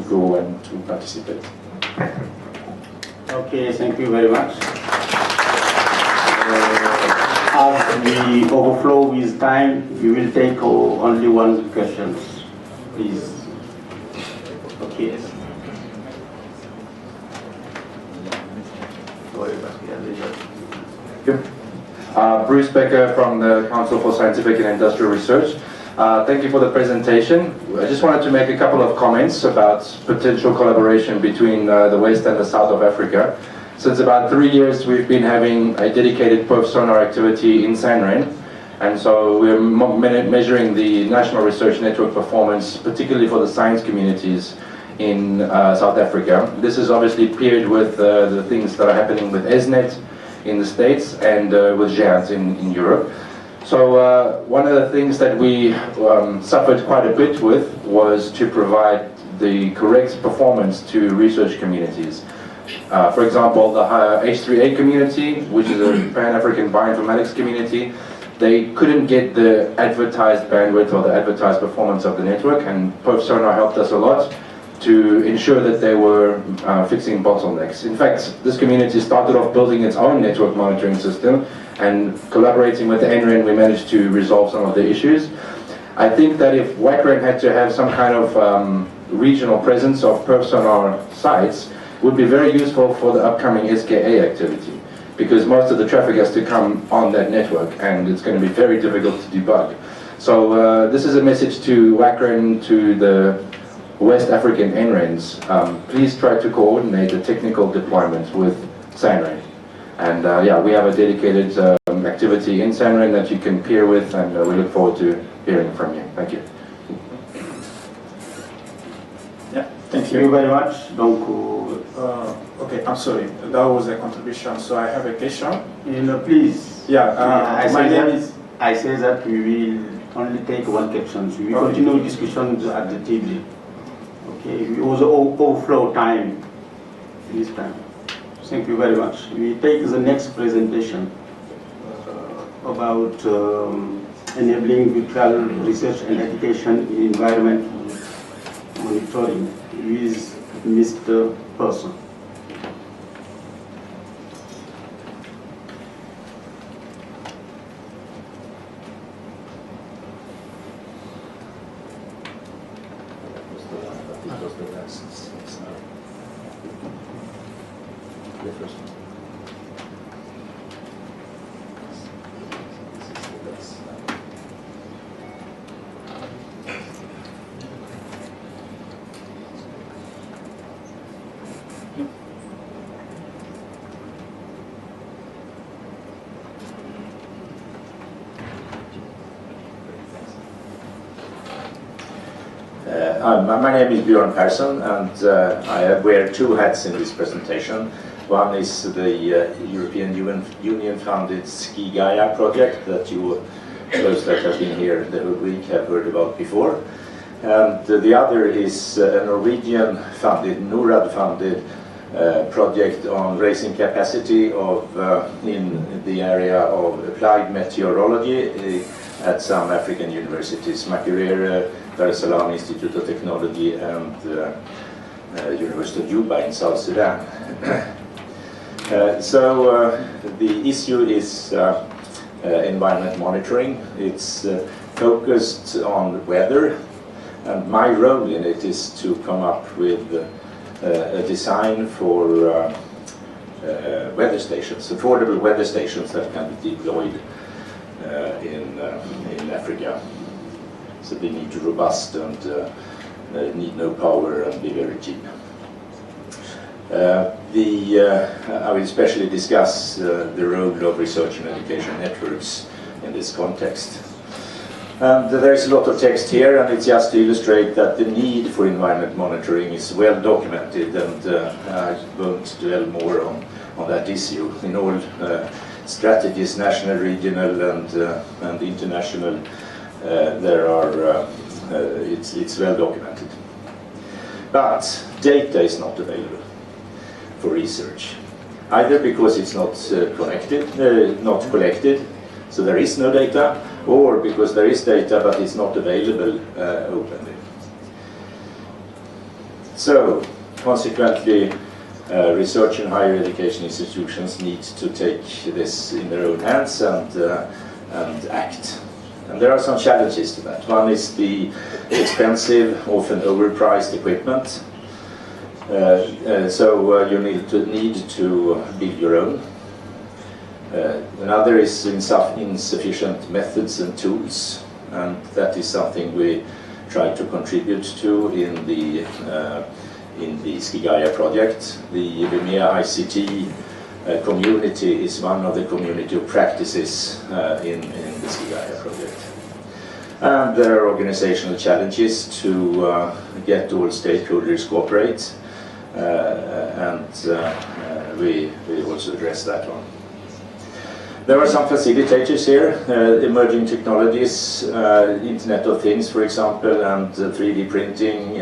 go and to participate. Okay, thank you very much. As we overflow with time, we will take only one question, please. Okay. Bruce Becker from the Council for Scientific and Industrial Research. Thank you for the presentation. I just wanted to make a couple of comments about potential collaboration between the West and the South of Africa. Since about 3 years, we've been having a dedicated perfsona activity in snRER, And so we're measuring the national research network performance, particularly for the science communities in South Africa. This is obviously paired with the things that are happening with ESNet in the States and with GEANT in Europe. So one of the things that we suffered quite a bit with was to provide the correct performance to research communities. For example, the H3A community, which is a Pan-African bioinformatics community, they couldn't get the advertised bandwidth or the advertised performance of the network, and perfSONAR helped us a lot to ensure that they were fixing bottlenecks. In fact, this community started off building its own network monitoring system, and collaborating with the NREN, we managed to resolve some of the issues. I think that if WACRN had to have some kind of regional presence of perfSONAR sites, would be very useful for the upcoming SKA activity, because most of the traffic has to come on that network, and it's going to be very difficult to debug. So this is a message to WACRN, to the West African NRENs. Please try to coordinate the technical deployment with snRER. And yeah, we have a dedicated activity in snRER that you can peer with, and we look forward to hearing from you. Thank you. Yeah, thank Thank you you. very much. Donc, Okay, I'm sorry, that was a contribution, so I have a question. please. Yeah, my name is... I say that we will only take one question. We will continue discussions at the table. Okay, we also overflow time this time. Thank you very much. We take the next presentation about enabling virtual research and education in environment monitoring with Mr. Pehrson. My name is Björn Pehrson, and I wear two hats in this presentation. One is the European Union-funded SkiGaia project that those that have been here the whole week have heard about before. And the other is a Norwegian-funded, NORAD-funded project on raising capacity of in the area of applied meteorology at some African universities, Makerere, Dar es Salaam Institute of Technology, and University of Juba in South Sudan. So the issue is environment monitoring. It's focused on weather, and my role in it is to come up with a design for weather stations, affordable weather stations that can be deployed in Africa. So they need to be robust and need no power and be very cheap. I will especially discuss the role of research and education networks in this context. And there's a lot of text here, and it's just to illustrate that the need for environment monitoring is well documented, and I won't dwell more on that issue. In all strategies, national, regional, and international, there are it's well documented. But data is not available for research, either because it's not not collected, so there is no data, or because there is data but it's not available openly. So, consequently, research and higher education institutions need to take this in their own hands and act. And there are some challenges to that. One is the expensive, often overpriced equipment. So you need to build your own. Another is insufficient methods and tools, and that is something we try to contribute to in the SkiGaia project. The EMEA ICT community is one of the community of practices in the CII project. And there are organizational challenges to get all stakeholders cooperate, and we also address that one. There are some facilitators here, emerging technologies, Internet of Things, for example, and 3D printing,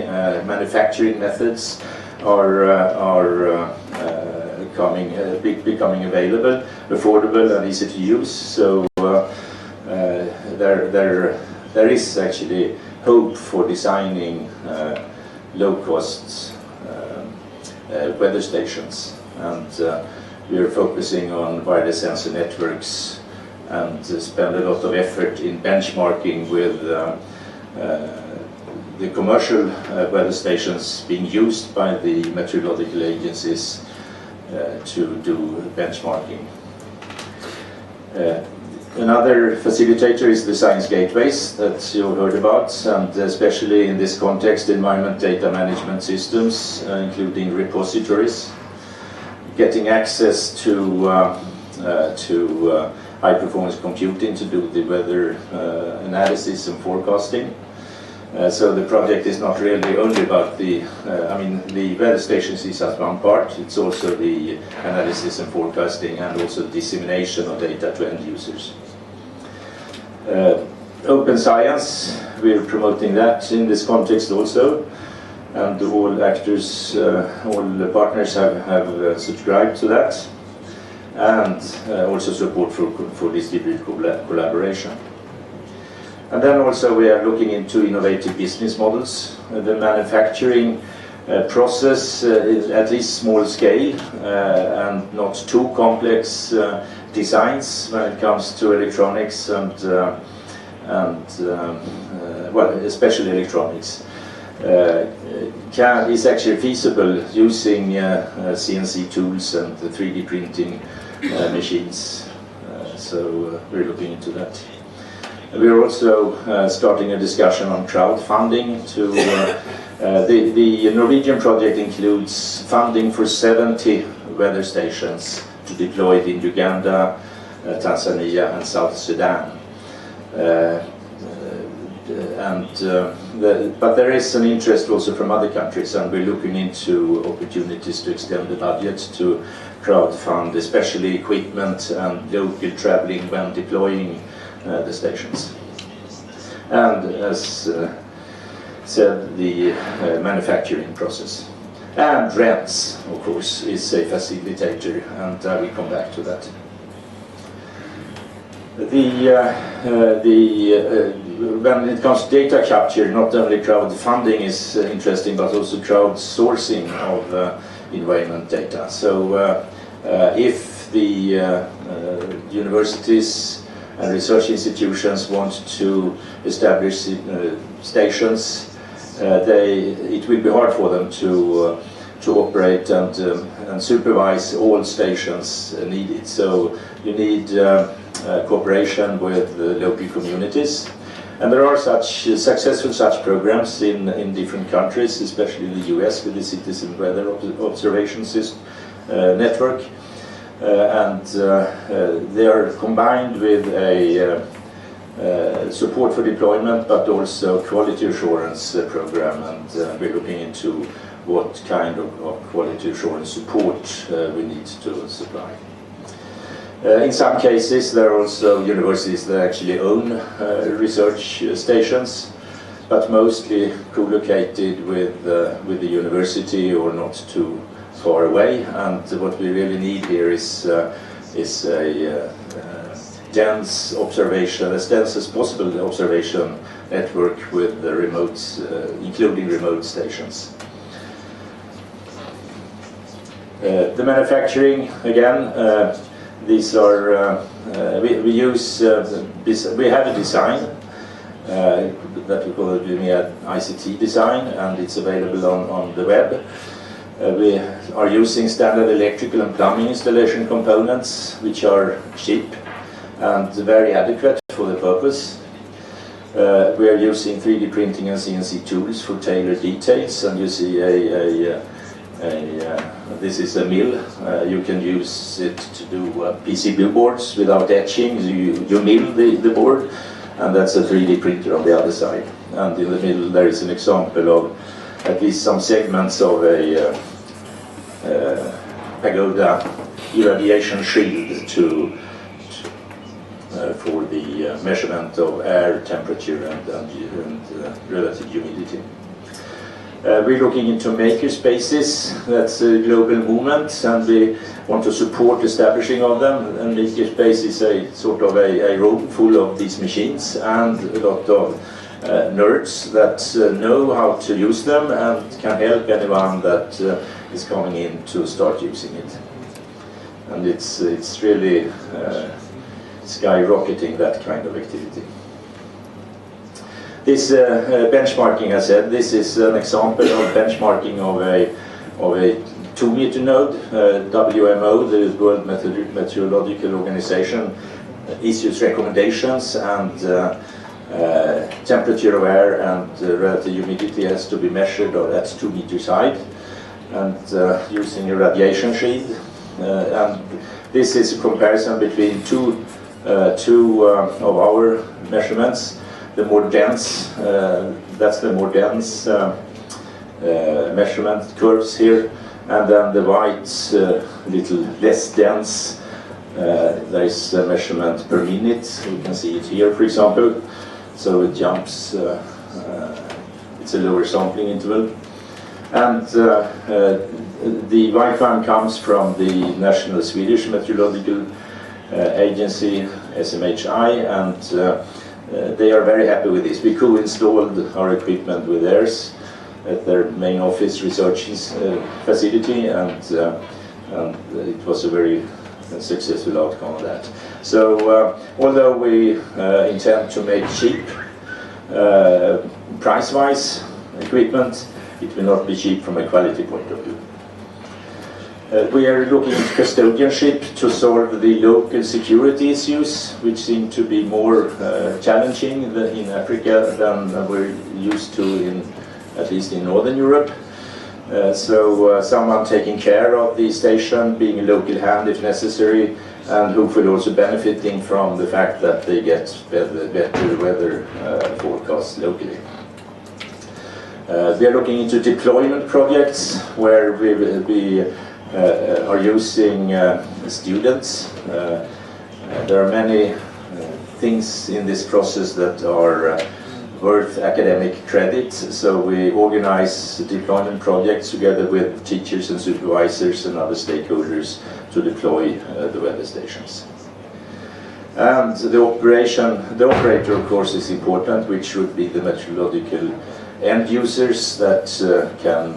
manufacturing methods are becoming available, affordable, and easy to use. So there is actually hope for designing low-cost weather stations, and we are focusing on wireless sensor networks and spend a lot of effort in benchmarking with the commercial weather stations being used by the meteorological agencies to do benchmarking. Another facilitator is the science gateways that you heard about, and especially in this context, environment data management systems, including repositories, getting access to high-performance computing to do the weather analysis and forecasting. So the project is not really only about the weather stations is as one part, it's also the analysis and forecasting and also dissemination of data to end users. Open science, we're promoting that in this context also, and all actors, all the partners have subscribed to that, and also support for distributed collaboration. And then also we are looking into innovative business models. The manufacturing process is at least small scale and not too complex designs when it comes to electronics and well, especially electronics. Is actually feasible using CNC tools and 3D printing machines. So we're looking into that. We are also starting a discussion on crowdfunding. The Norwegian project includes funding for 70 weather stations to deploy it in Uganda, Tanzania and South Sudan. But there is an interest also from other countries, and we're looking into opportunities to extend the budget to crowdfund, especially equipment and local traveling when deploying the stations. And as said, the manufacturing process. And rents, of course, is a facilitator, and I will come back to that. When it comes to data capture, not only crowdfunding is interesting, but also crowdsourcing of environment data. So if the universities and research institutions want to establish stations, it will be hard for them to operate and supervise all stations needed. So you need cooperation with the local communities. And there are successful programs in different countries, especially in the US with the Citizen Weather Observation System network. And they are combined with a support for deployment, but also quality assurance program. And we're looking into what kind of quality assurance support we need to supply. In some cases, there are also universities that actually own research stations, but mostly co-located with the university or not too far away. And what we really need here is a dense observation, as dense as possible observation network with the remotes, including remote stations. The manufacturing, again. These are, we use, we have a design that we call the ICT design, and it's available on the web. We are using standard electrical and plumbing installation components, which are cheap and very adequate for the purpose. We are using 3D printing and CNC tools for tailored details, and you see a this is a mill. You can use it to do PCB boards without etching. You mill the board, and that's a 3D printer on the other side. And in the middle there is an example of at least some segments of a pagoda irradiation shield for the measurement of air temperature and relative humidity. We're looking into maker spaces. That's a global movement, and we want to support establishing of them. And maker space is a sort of a room full of these machines and a lot of nerds that know how to use them and can help anyone that is coming in to start using it. And it's really skyrocketing, that kind of activity. This benchmarking, I said, this is an example of benchmarking of a 2-meter node. WMO, the World Meteorological Organization, issues recommendations, and temperature of air and relative humidity has to be measured at 2 meters height, and using a radiation shield. And this is a comparison between two of our measurements. The more dense, that's the more dense measurement curves here, and then the white, little less dense, there is a measurement per minute. You can see it here, for example. So it jumps, it's a lower sampling interval. And the white one comes from the National Swedish Meteorological Agency, SMHI, and they are very happy with this. We co-installed our equipment with theirs at their main office research facility, and it was a very successful outcome of that. So although we intend to make cheap, price-wise equipment, it will not be cheap from a quality point of view. We are looking at custodianship to solve the local security issues, which seem to be more challenging in Africa than we're used to, at least in Northern Europe. So someone taking care of the station, being a local hand if necessary, and hopefully also benefiting from the fact that they get better weather forecasts locally. We are looking into deployment projects where we will be are using students. There are many things in this process that are worth academic credit, so we organize deployment projects together with teachers and supervisors and other stakeholders to deploy the weather stations. And the operator, of course, is important, which should be the meteorological end users that can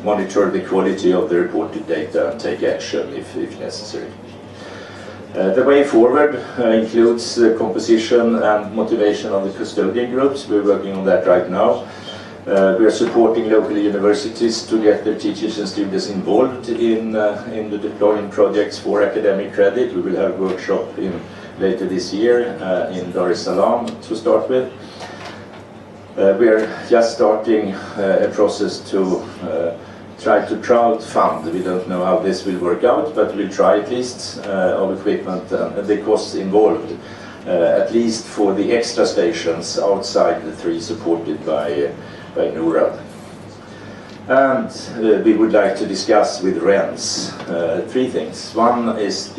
monitor the quality of the reported data and take action if necessary. The way forward includes composition and motivation of the custodian groups. We're working on that right now. We are supporting local universities to get their teachers and students involved in the deployment projects for academic credit. We will have a workshop later this year in Dar es Salaam to start with. We are just starting a process to try to crowdfund. We don't know how this will work out, but we'll try at least of equipment and the costs involved, at least for the extra stations outside the 3 supported by NORAD. And we would like to discuss with RENs 3 things. One is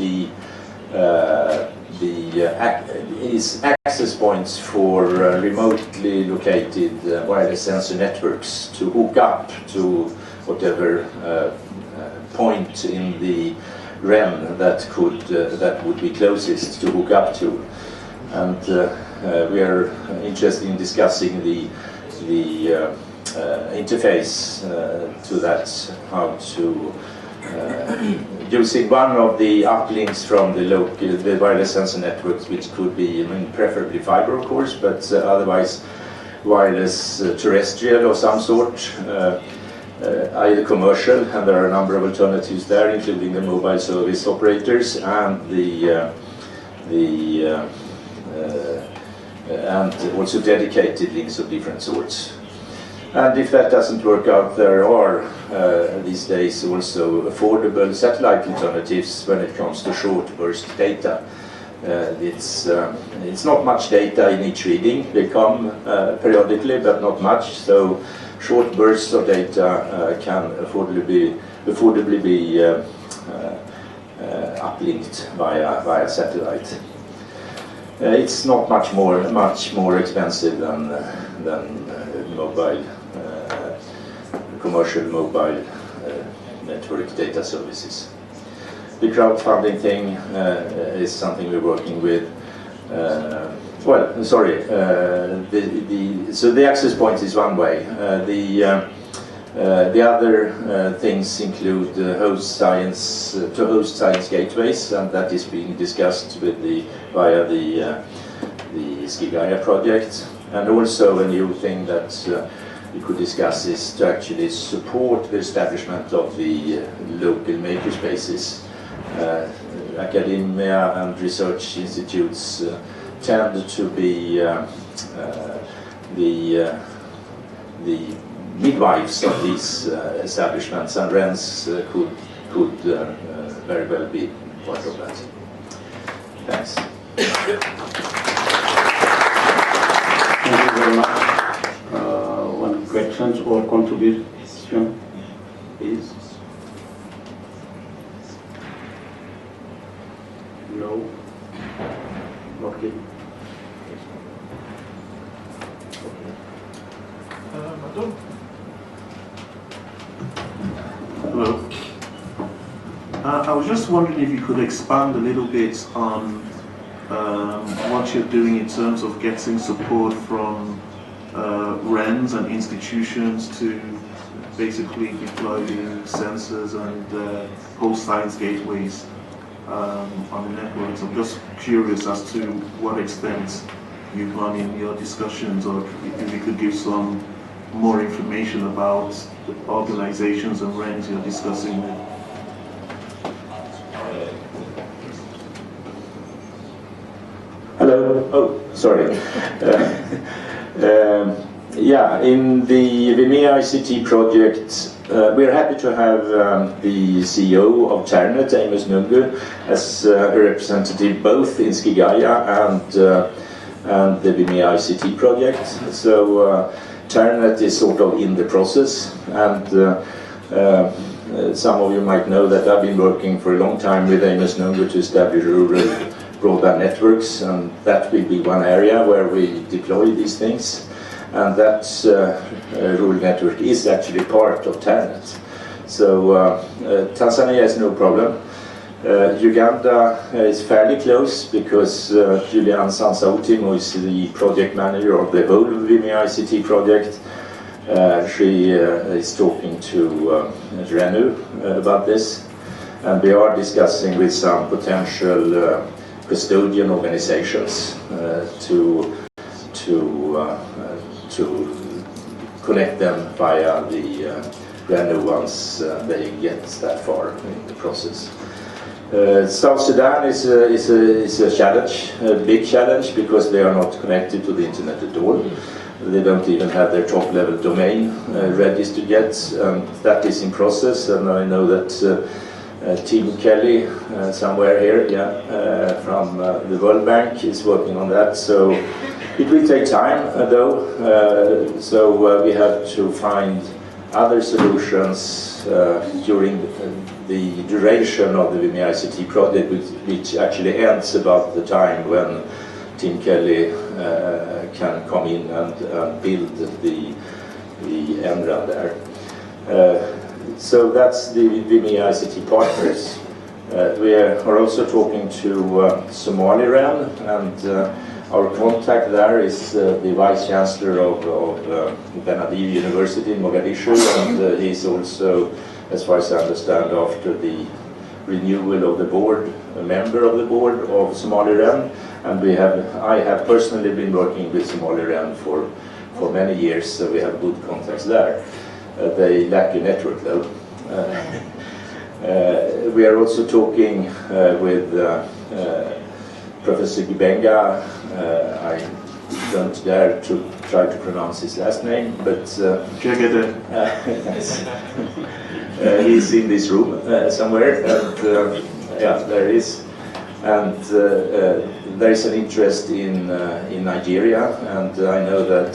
access points for remotely located wireless sensor networks to hook up to whatever point in the REN that would be closest to hook up to. And we are interested in discussing the interface to that, how to using one of the uplinks from the wireless sensor networks, which could be, preferably fiber, of course, but otherwise wireless terrestrial of some sort, either commercial, and there are a number of alternatives there, including the mobile service operators and and also dedicated links of different sorts. And if that doesn't work out, there are these days also affordable satellite alternatives when it comes to short burst data. It's not much data in each reading. They come periodically, but not much. So short bursts of data can affordably be uplinked via satellite. It's not much more expensive than mobile commercial mobile network data services. The crowdfunding thing is something we're working with. So the access point is one way. The other things include host science gateways, and that is being discussed with via the SciGaia project. And also a new thing that we could discuss is to actually support the establishment of the local makerspaces. Academia and research institutes tend to be the midwives of these establishments, and RENs could very well be part of that. Thanks. Thank you very much. One question or contribution, please? No? Okay. Hello. I was just wondering if you could expand a little bit on what you're doing in terms of getting support from RENs and institutions to basically deploy the sensors and host science gateways on the networks. I'm just curious as to what extent you've run in your discussions, or if you could give some more information about the organizations and RENs you're discussing with. Hello. Oh, sorry. Yeah, in the VMEA ICT project, we're happy to have the CEO of Ternet, Amos Nungu, as a representative both in SciGaia and the VMEA ICT project. So Ternet is sort of in the process, and some of you might know that I've been working for a long time with Amos Nungu to establish rural broadband networks, and that will be one area where we deploy these things. And that rural network is actually part of Ternet. So Tanzania is no problem. Uganda is fairly close because Julian Sansauti, who is the project manager of the whole VMEA ICT project, she is talking to RENU about this. And we are discussing with some potential custodian organizations to connect them via the RENU once they get that far in the process. South Sudan is a challenge, a big challenge, because they are not connected to the internet at all. They don't even have their top-level domain registered yet. That is in process, and I know that Tim Kelly, somewhere here, from the World Bank, is working on that. So it will take time, though. So we have to find other solutions during the duration of the VMEA ICT project, which actually ends about the time when Tim Kelly can come in and build the NRA there. So that's the VMEA ICT partners. We are also talking to Somaliland, and our contact there is the Vice Chancellor of Benadiv University in Mogadishu, and he's also, as far as I understand, after the renewal of the board, a member of the board of Somaliland. And I have personally been working with Somaliland for many years, so we have good contacts there. They lack a network, though. We are also talking with Professor Gibenga. I don't dare to try to pronounce his last name, but he's in this room somewhere, and yeah, there is. And there is an interest in Nigeria, and I know that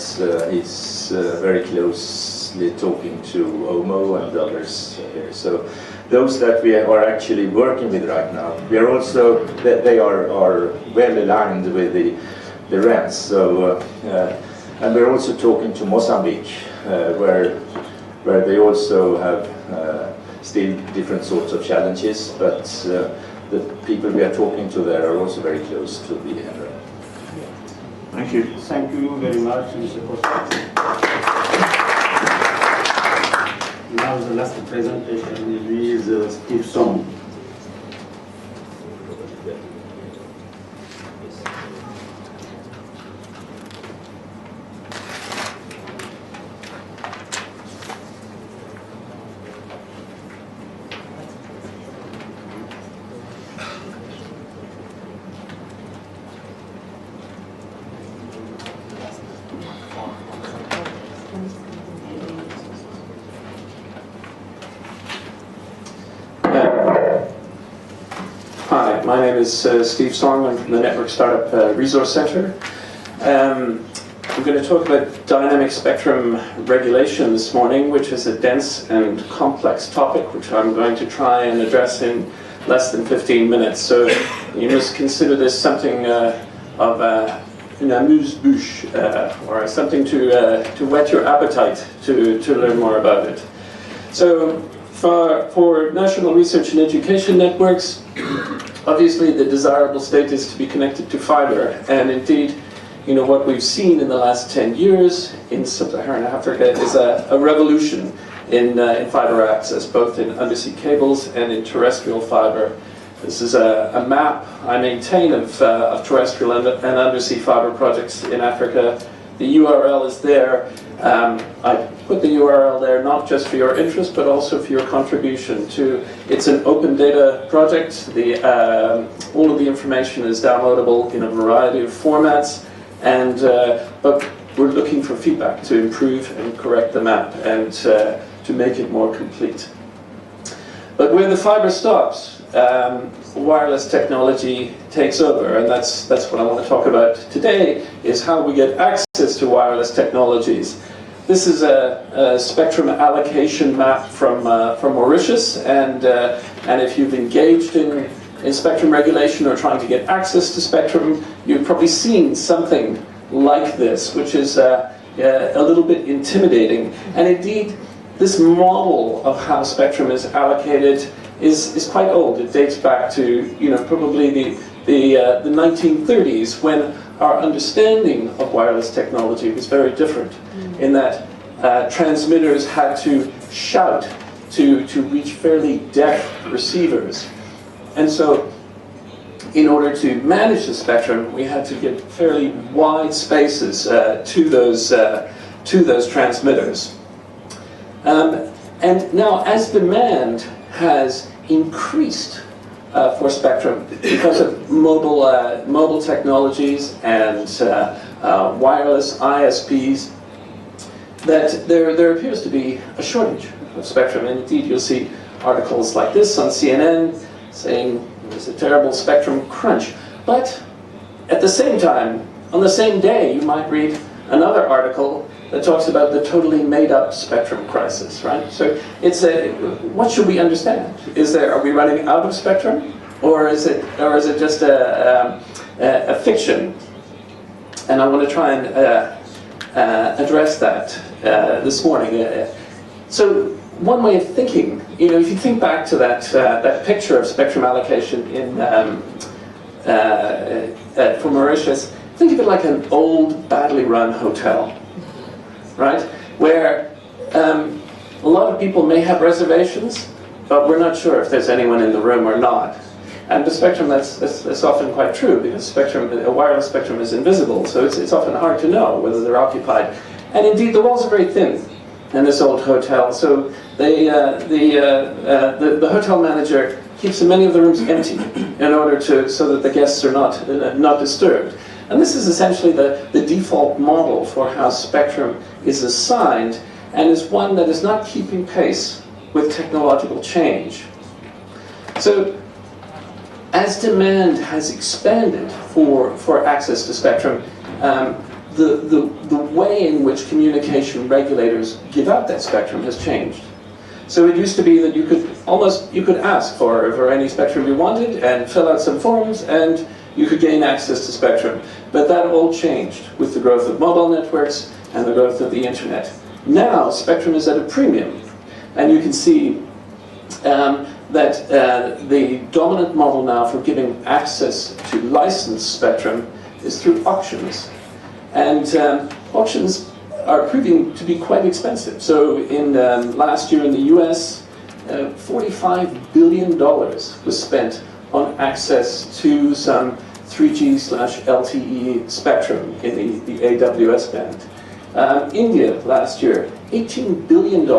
he's very closely talking to OMO and others here. So those that we are actually working with right now, we are also, they are well aligned with the RENs. So and we're also talking to Mozambique, where they also have still different sorts of challenges, but the people we are talking to there are also very close to the NREL. Thank you. Thank you very much, Mr. Costa. Now the last presentation is Steve Song. Hi, my name is Steve Song. I'm from the Network Startup Resource Center. I'm going to talk about dynamic spectrum regulation this morning, which is a dense and complex topic, which I'm going to try and address in less than 15 minutes. So you must consider this something of an amuse-bouche, or something to whet your appetite to learn more about it. So for national research and education networks, obviously the desirable state is to be connected to fiber, and indeed, you know, what we've seen in the last 10 years in sub-Saharan Africa is a revolution in fiber access, both in undersea cables and in terrestrial fiber. This is a map I maintain of terrestrial and undersea fiber projects in Africa. The URL is there. I put the URL there not just for your interest, but also for your contribution to. It's an open data project. All of the information is downloadable in a variety of formats, and but we're looking for feedback to improve and correct the map and to make it more complete. But where the fiber stops, wireless technology takes over, and that's what I want to talk about today, is how we get access to wireless technologies. This is a spectrum allocation map from Mauritius, and if you've engaged in spectrum regulation or trying to get access to spectrum, you've probably seen something like this, which is a little bit intimidating. And indeed, this model of how spectrum is allocated is quite old. It dates back to, you know, probably the 1930s, when our understanding of wireless technology was very different, in that transmitters had to shout to reach fairly deaf receivers. And so in order to manage the spectrum, we had to give fairly wide spaces to those transmitters. And now, as demand has increased for spectrum because of mobile technologies and wireless ISPs, that there appears to be a shortage of spectrum. And indeed, you'll see articles like this on CNN saying there's a terrible spectrum crunch. But at the same time, on the same day, you might read another article that talks about the totally made-up spectrum crisis, right? So it's what should we understand? Are we running out of spectrum, or is it just a fiction? And I want to try and address that this morning. So one way of thinking, you know, if you think back to that picture of spectrum allocation for Mauritius, think of it like an old, badly run hotel, right? Where a lot of people may have reservations, but we're not sure if there's anyone in the room or not. And the spectrum, that's often quite true, because a wireless spectrum is invisible, so it's often hard to know whether they're occupied. And indeed, the walls are very thin in this old hotel, so the hotel manager keeps many of the rooms empty in order so that the guests are not disturbed. And this is essentially the default model for how spectrum is assigned, and is one that is not keeping pace with technological change. So, as demand has expanded for access to spectrum, the way in which communication regulators give out that spectrum has changed. So it used to be that you could ask for any spectrum you wanted and fill out some forms and you could gain access to spectrum. But that all changed with the growth of mobile networks and the growth of the internet. Now spectrum is at a premium, and you can see that the dominant model now for giving access to licensed spectrum is through auctions. And auctions are proving to be quite expensive. So in last year in the US, $45 billion was spent on access to some 3G/LTE spectrum in the AWS band. India last year, $18 billion.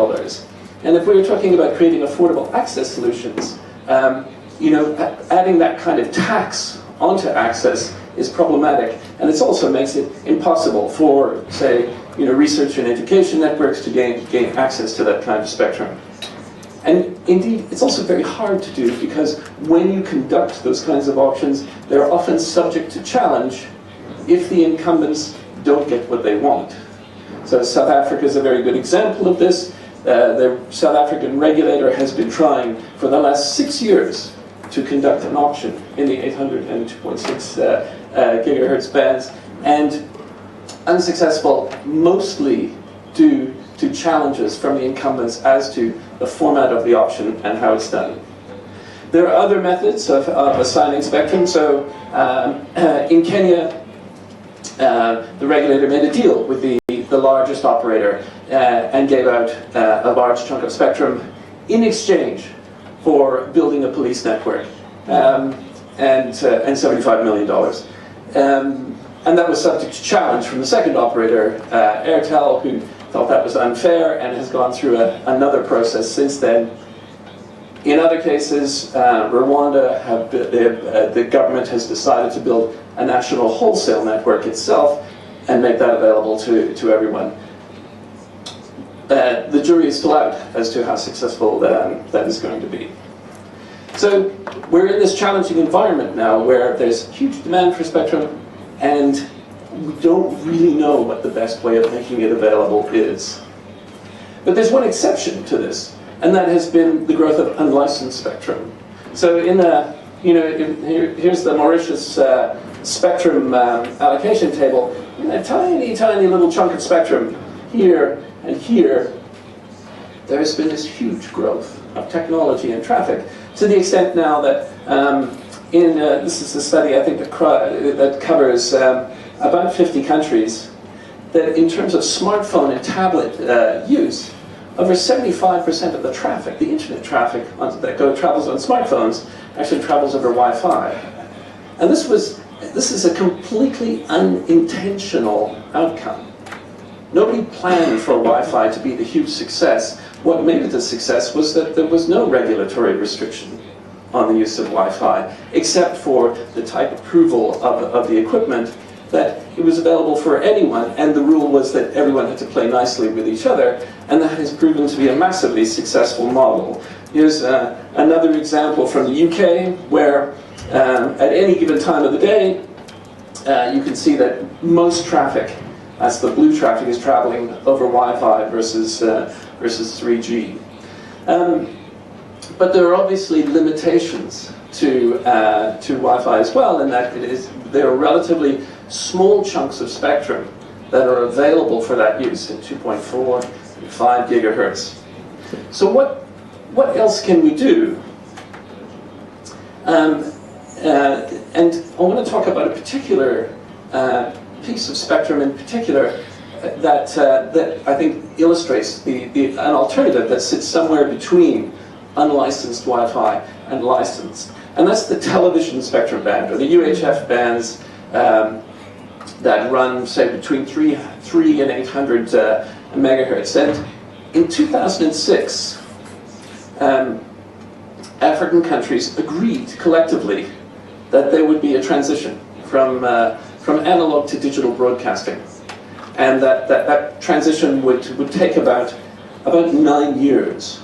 And if we were talking about creating affordable access solutions, adding that kind of tax onto access is problematic, and it also makes it impossible for, say, research and education networks to gain access to that kind of spectrum. And indeed, it's also very hard to do, because when you conduct those kinds of auctions, they're often subject to challenge if the incumbents don't get what they want. So South Africa is a very good example of this. The South African regulator has been trying for the last 6 years to conduct an auction in the 800 and 2.6 gigahertz bands, and unsuccessful, mostly due to challenges from the incumbents as to the format of the auction and how it's done. There are other methods of assigning spectrum. So in Kenya, the regulator made a deal with the largest operator and gave out a large chunk of spectrum in exchange for building a police network, and $75 million. And that was subject to challenge from the second operator, Airtel, who thought that was unfair and has gone through another process since then. In other cases, Rwanda, the government has decided to build a national wholesale network itself and make that available to everyone. The jury is still out as to how successful that is going to be. So we're in this challenging environment now where there's huge demand for spectrum, and we don't really know what the best way of making it available is. But there's one exception to this, and that has been the growth of unlicensed spectrum. So here's the Mauritius spectrum allocation table. In a tiny, tiny little chunk of spectrum here and here, there has been this huge growth of technology and traffic, to the extent now that this is a study I think that covers about 50 countries, that in terms of smartphone and tablet use, over 75% of the traffic, the internet traffic that travels on smartphones, actually travels over Wi-Fi. And this is a completely unintentional outcome. Nobody planned for Wi-Fi to be the huge success. What made it a success was that there was no regulatory restriction on the use of Wi-Fi, except for the type approval of the equipment, that it was available for anyone, and the rule was that everyone had to play nicely with each other, and that has proven to be a massively successful model. Here's another example from the UK, where at any given time of the day, you can see that most traffic, that's the blue traffic, is traveling over Wi-Fi versus 3G. But there are obviously limitations to Wi-Fi as well, in that there are relatively small chunks of spectrum that are available for that use at 2.4 and 5 gigahertz. So what else can we do? And I want to talk about a particular piece of spectrum in particular that I think illustrates an alternative that sits somewhere between unlicensed Wi-Fi and licensed. And that's the television spectrum band, or the UHF bands that run, say, between 3 and 800 megahertz. And in 2006, African countries agreed collectively that there would be a transition from from analog to digital broadcasting. And that transition would take about 9 years.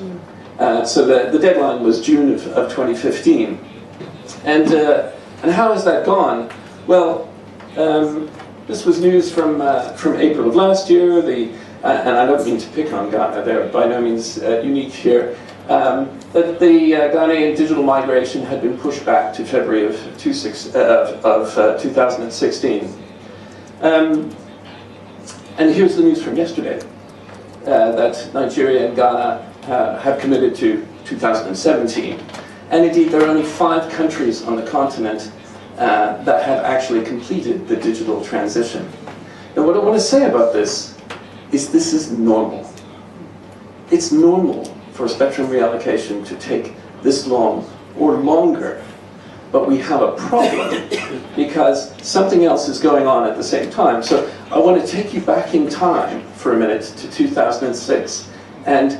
So the deadline was June of 2015. And how has that gone? Well, this was news from April of last year. And I don't mean to pick on Ghana, they're by no means unique here. That the Ghanaian digital migration had been pushed back to February of 2016. And here's the news from yesterday, that Nigeria and Ghana have committed to 2017. And indeed, there are only 5 countries on the continent that have actually completed the digital transition. Now, what I want to say about this is normal. It's normal for spectrum reallocation to take this long or longer. But we have a problem because something else is going on at the same time. So I want to take you back in time for a minute to 2006 and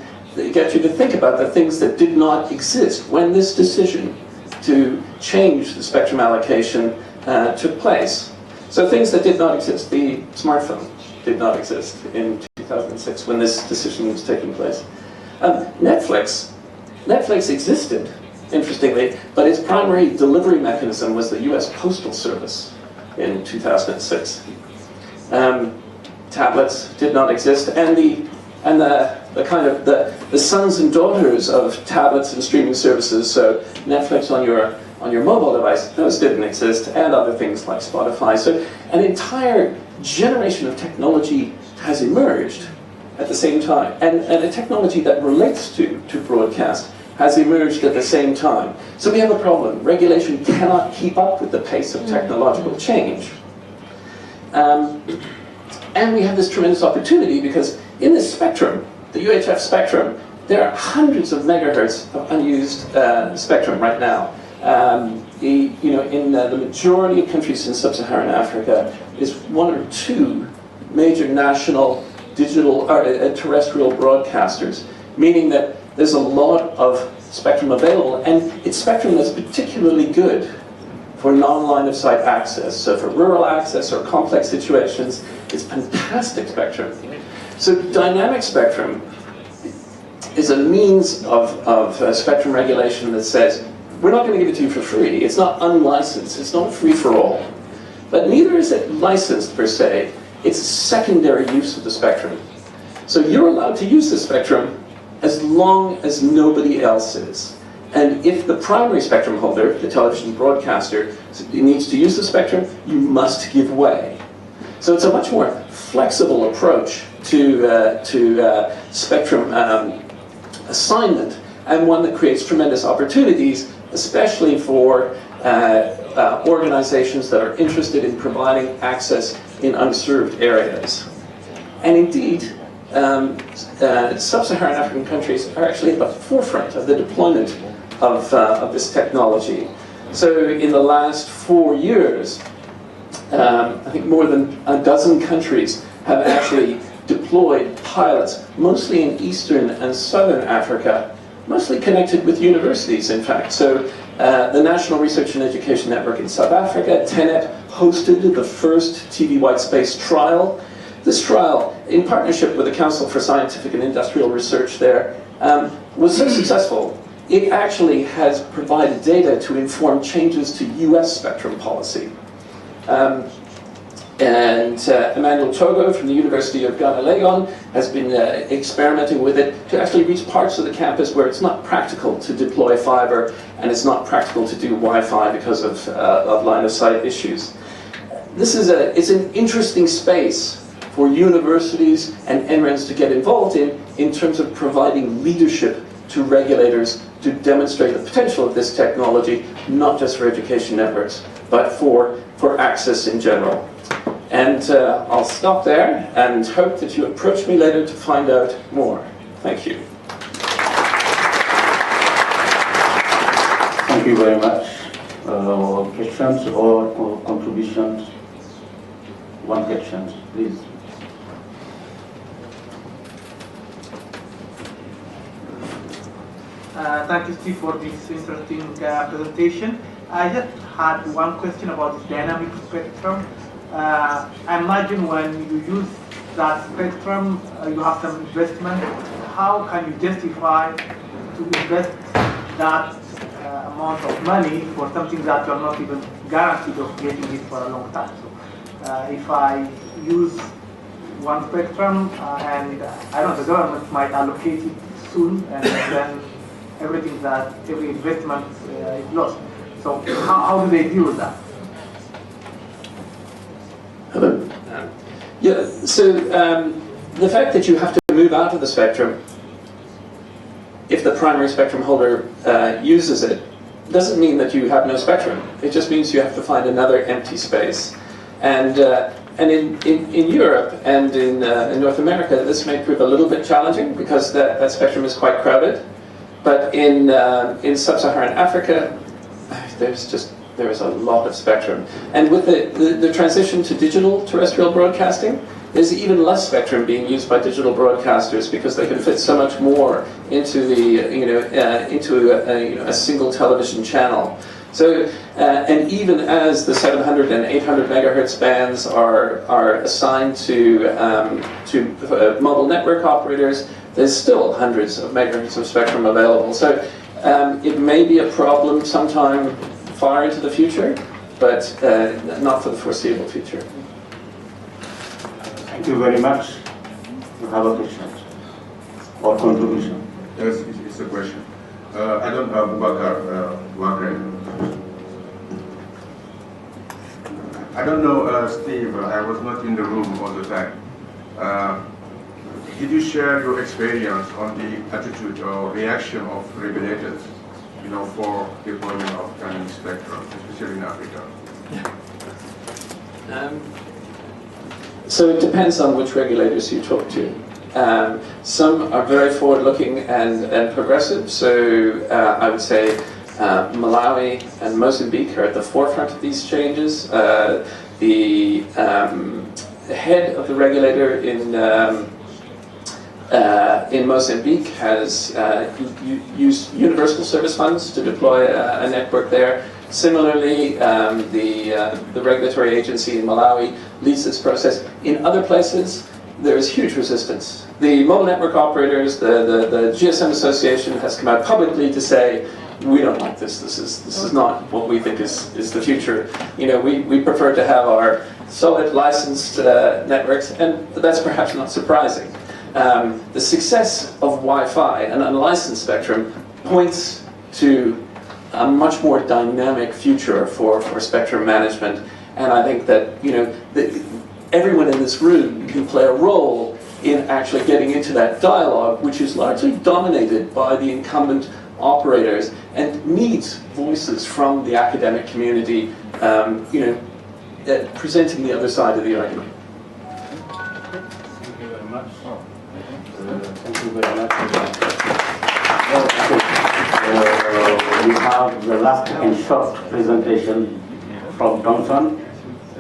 get you to think about the things that did not exist when this decision to change the spectrum allocation took place. So things that did not exist. The smartphone did not exist in 2006 when this decision was taking place. Netflix existed, interestingly, but its primary delivery mechanism was the US Postal Service in 2006. Tablets did not exist, and the sons and daughters of tablets and streaming services, so Netflix on your mobile device, those didn't exist, and other things like Spotify. So an entire generation of technology has emerged at the same time, and a technology that relates to broadcast has emerged at the same time. So we have a problem. Regulation cannot keep up with the pace of technological change. And we have this tremendous opportunity because in this spectrum, the UHF spectrum, there are hundreds of megahertz of unused spectrum right now. In the majority of countries in sub-Saharan Africa, is 1 or 2 major national digital or terrestrial broadcasters, meaning that there's a lot of spectrum available, and it's spectrum that's particularly good for non-line of sight access. So for rural access or complex situations, it's fantastic spectrum. So dynamic spectrum is a means of spectrum regulation that says, we're not going to give it to you for free. It's not unlicensed. It's not free for all. But neither is it licensed per se. It's a secondary use of the spectrum. So you're allowed to use the spectrum as long as nobody else is. And if the primary spectrum holder, the television broadcaster, needs to use the spectrum, you must give way. So it's a much more flexible approach to spectrum assignment, and one that creates tremendous opportunities, especially for organizations that are interested in providing access in unserved areas. And indeed, sub-Saharan African countries are actually at the forefront of the deployment of this technology. So in the last 4 years, I think more than a dozen countries have actually deployed pilots, mostly in Eastern and Southern Africa, mostly connected with universities, in fact. So the National Research and Education Network in South Africa, TENET, hosted the first TV white space trial. This trial, in partnership with the Council for Scientific and Industrial Research there, was so successful, it actually has provided data to inform changes to US spectrum policy. Emmanuel Togo from the University of Ghana, Legon, has been experimenting with it to actually reach parts of the campus where it's not practical to deploy fiber and it's not practical to do Wi-Fi because of line-of-sight issues. It's an interesting space for universities and NRENs to get involved in terms of providing leadership to regulators to demonstrate the potential of this technology, not just for education networks, but for access in general. And I'll stop there and hope that you approach me later to find out more. Thank you. Thank you very much. Questions or contributions? One question, please. Thank you, Steve, for this interesting presentation. I just had one question about dynamic spectrum. I imagine when you use that spectrum, you have some investment. How can you justify to invest that amount of money for something that you're not even guaranteed of getting it for a long time? So if I use one spectrum and I don't know, the government might allocate it soon, and then every investment is lost. So how do they deal with that? Hello. Yeah, so the fact that you have to move out of the spectrum if the primary spectrum holder uses it doesn't mean that you have no spectrum. It just means you have to find another empty space. And in Europe and in North America, this may prove a little bit challenging because that spectrum is quite crowded. But in sub-Saharan Africa, there is a lot of spectrum. And with the transition to digital terrestrial broadcasting, there's even less spectrum being used by digital broadcasters because they can fit so much more into a single television channel. So, and even as the 700 and 800 megahertz bands are assigned to mobile network operators, there's still hundreds of megahertz of spectrum available. So it may be a problem sometime far into the future, but not for the foreseeable future. Thank you very much. You have a question or contribution? Yes, it's a question. I don't have Bakar. I don't know, Steve, I was not in the room all the time. Did you share your experience on the attitude or reaction of regulators, for deployment of dynamic spectrum, especially in Africa? So it depends on which regulators you talk to. Some are very forward-looking and progressive, so I would say Malawi and Mozambique are at the forefront of these changes. The head of the regulator in Mozambique has used universal service funds to deploy a network there. Similarly, the regulatory agency in Malawi leads this process. In other places, there is huge resistance. The mobile network operators, the GSM Association has come out publicly to say, we don't like this. This is not what we think is the future. We prefer to have our solid licensed networks, and that's perhaps not surprising. The success of Wi-Fi and unlicensed spectrum points to a much more dynamic future for spectrum management, and I think that everyone in this room can play a role in actually getting into that dialogue, which is largely dominated by the incumbent operators and needs voices from the academic community, presenting the other side of the argument. Thank you very much. Thank you very much. We have the last and short presentation from Thompson.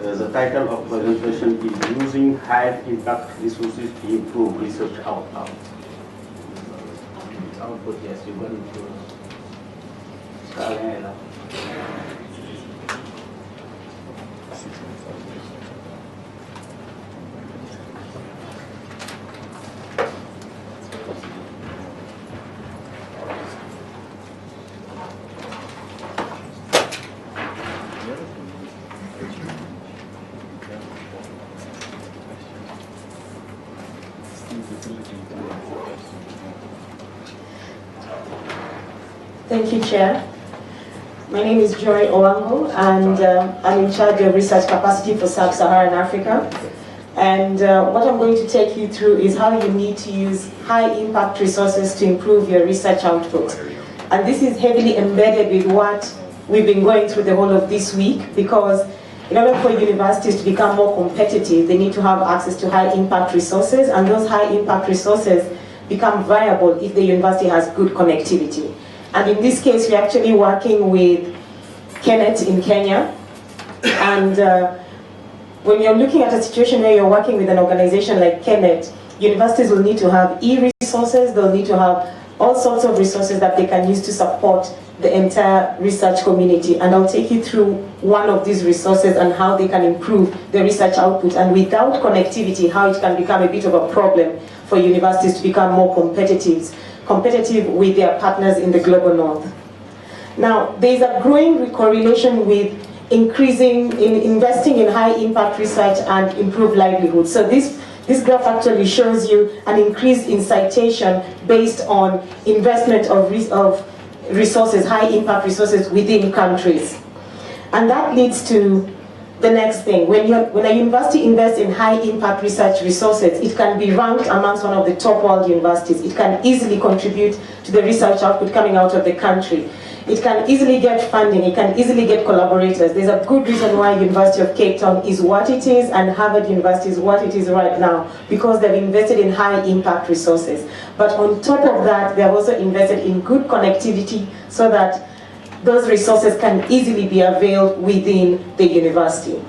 The title of presentation is Using High Impact Resources to Improve Research Output. Yes, you're going to Thank you, Chair. My name is Joy Owango, and I'm in charge of research capacity for Sub-Saharan Africa. And what I'm going to take you through is how you need to use high-impact resources to improve your research output. And this is heavily embedded with what we've been going through the whole of this week, because in order for universities to become more competitive, they need to have access to high-impact resources, and those high-impact resources become viable if the university has good connectivity. And in this case, we're actually working with Eko-Konnect in Kenya. And when you're looking at a situation where you're working with an organization like Eko-Konnect, universities will need to have e-resources, they'll need to have all sorts of resources that they can use to support the entire research community. And I'll take you through one of these resources and how they can improve the research output, and without connectivity, how it can become a bit of a problem for universities to become more competitive with their partners in the global north. Now, there's a growing correlation with investing in high impact research and improved livelihood. So this graph actually shows you an increase in citation based on investment of resources, high impact resources within countries. And that leads to the next thing. When a university invests in high impact research resources, it can be ranked amongst one of the top world universities. It can easily contribute to the research output coming out of the country. It can easily get funding, it can easily get collaborators. There's a good reason why University of Cape Town is what it is and Harvard University is what it is right now, because they've invested in high impact resources. But on top of that, they've also invested in good connectivity so that those resources can easily be availed within the university.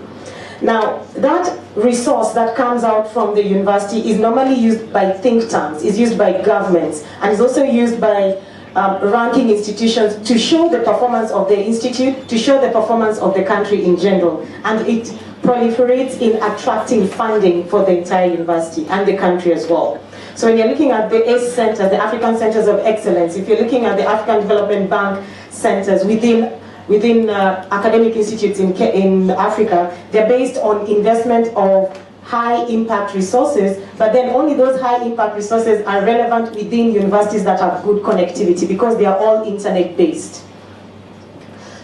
Now, that resource that comes out from the university is normally used by think tanks, is used by governments, and is also used by ranking institutions to show the performance of the institute, to show the performance of the country in general. And it proliferates in attracting funding for the entire university and the country as well. So when you're looking at the ACE centers, the African Centers of Excellence, if you're looking at the African Development Bank centers within academic institutes in Africa, they're based on investment of high impact resources, but then only those high impact resources are relevant within universities that have good connectivity because they are all internet based.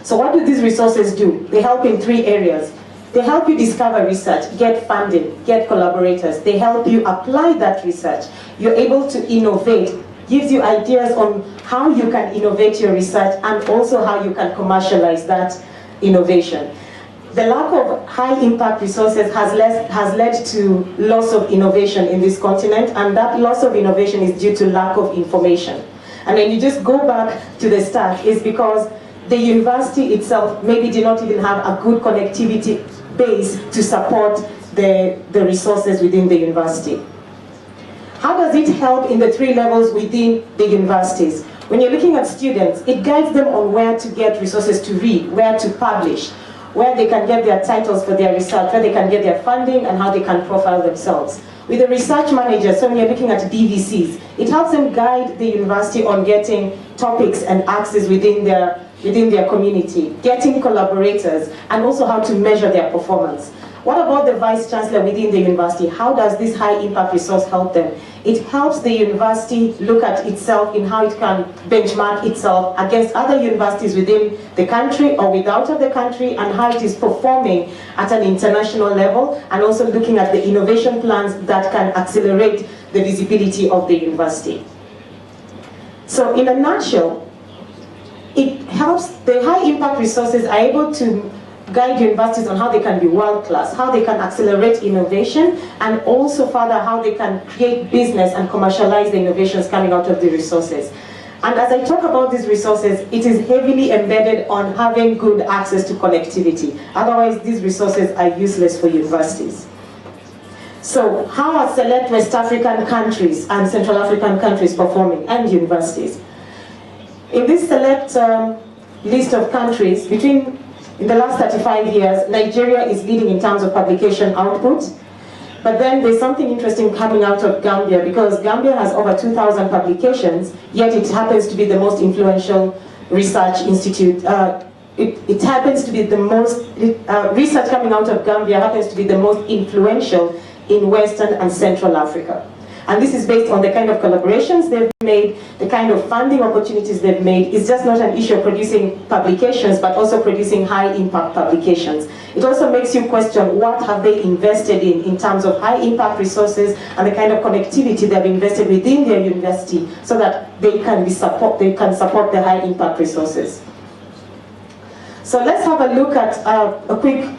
So what do these resources do? They help in 3 areas. They help you discover research, get funding, get collaborators. They help you apply that research. You're able to innovate, gives you ideas on how you can innovate your research and also how you can commercialize that innovation. The lack of high impact resources has led to loss of innovation in this continent, and that loss of innovation is due to lack of information. And when you just go back to the start, it's because the university itself maybe did not even have a good connectivity base to support the resources within the university. How does it help in the 3 levels within the universities? When you're looking at students, it guides them on where to get resources to read, where to publish, where they can get their titles for their research, where they can get their funding, and how they can profile themselves. With the research manager, so when you're looking at DVCs, it helps them guide the university on getting topics and access within their community, getting collaborators, and also how to measure their performance. What about the Vice Chancellor within the university? How does this high impact resource help them? It helps the university look at itself in how it can benchmark itself against other universities within the country or without of the country, and how it is performing at an international level, and also looking at the innovation plans that can accelerate the visibility of the university. So in a nutshell, it helps, the high impact resources are able to guide universities on how they can be world-class, how they can accelerate innovation, and also further how they can create business and commercialize the innovations coming out of the resources. And as I talk about these resources, it is heavily embedded on having good access to connectivity. Otherwise, these resources are useless for universities. So how are select West African countries and Central African countries performing, and universities? In this select list of countries, in the last 35 years, Nigeria is leading in terms of publication output. But then there's something interesting coming out of Gambia, because Gambia has over 2,000 publications, yet it happens to be the most influential research institute. It happens to be the most, research coming out of Gambia happens to be the most influential in Western and Central Africa. And this is based on the kind of collaborations they've made, the kind of funding opportunities they've made. It's just not an issue of producing publications, but also producing high impact publications. It also makes you question what have they invested in terms of high impact resources and the kind of connectivity they've invested within their university so that they can support the high impact resources. So let's have a look at a quick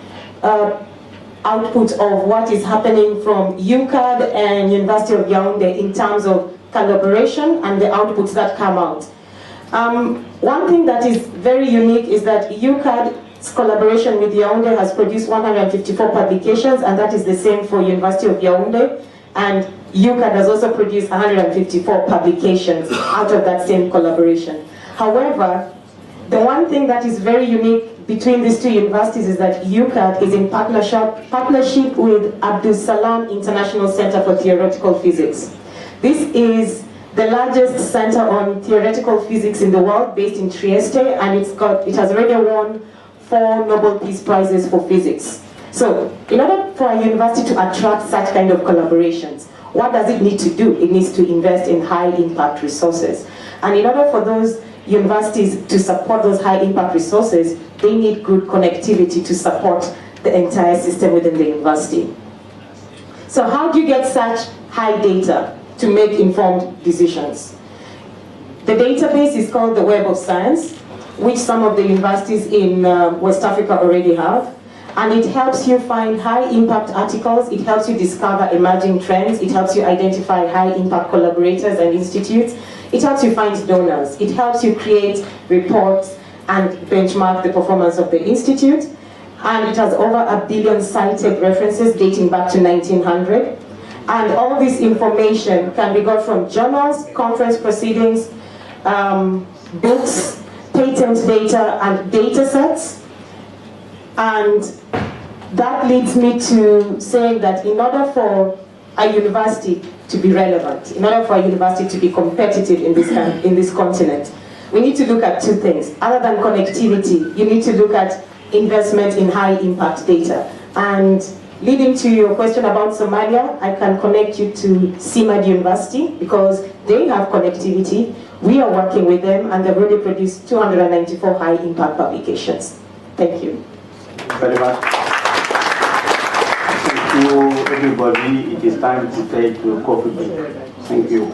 output of what is happening from UCAD and University of Yaoundé in terms of collaboration and the outputs that come out. One thing that is very unique is that UCAD's collaboration with Yaoundé has produced 154 publications, and that is the same for University of Yaoundé. And UCAD has also produced 154 publications out of that same collaboration. However, the one thing that is very unique between these two universities is that UCAD is in partnership with Abdus Salam International Center for Theoretical Physics. This is the largest center on theoretical physics in the world, based in Trieste, and it has already won 4 Nobel Peace Prizes for physics. So, in order for a university to attract such kind of collaborations, what does it need to do? It needs to invest in high-impact resources. And in order for those universities to support those high-impact resources, they need good connectivity to support the entire system within the university. So how do you get such high data to make informed decisions? The database is called the Web of Science, which some of the universities in West Africa already have. And it helps you find high-impact articles, it helps you discover emerging trends, it helps you identify high-impact collaborators and institutes, it helps you find donors, it helps you create reports and benchmark the performance of the institute. And it has over 1 billion cited references dating back to 1900. And all this information can be got from journals, conference proceedings, books, patent data, and data sets. And that leads me to saying that in order for a university to be relevant, in order for a university to be competitive in this continent, we need to look at 2 things. Other than connectivity, you need to look at investment in high-impact data. And leading to your question about Somalia, I can connect you to CIMAD University because they have connectivity. We are working with them, and they've already produced 294 high-impact publications. Thank you. Very much. Thank you, everybody. It is time to take a coffee break. Thank you.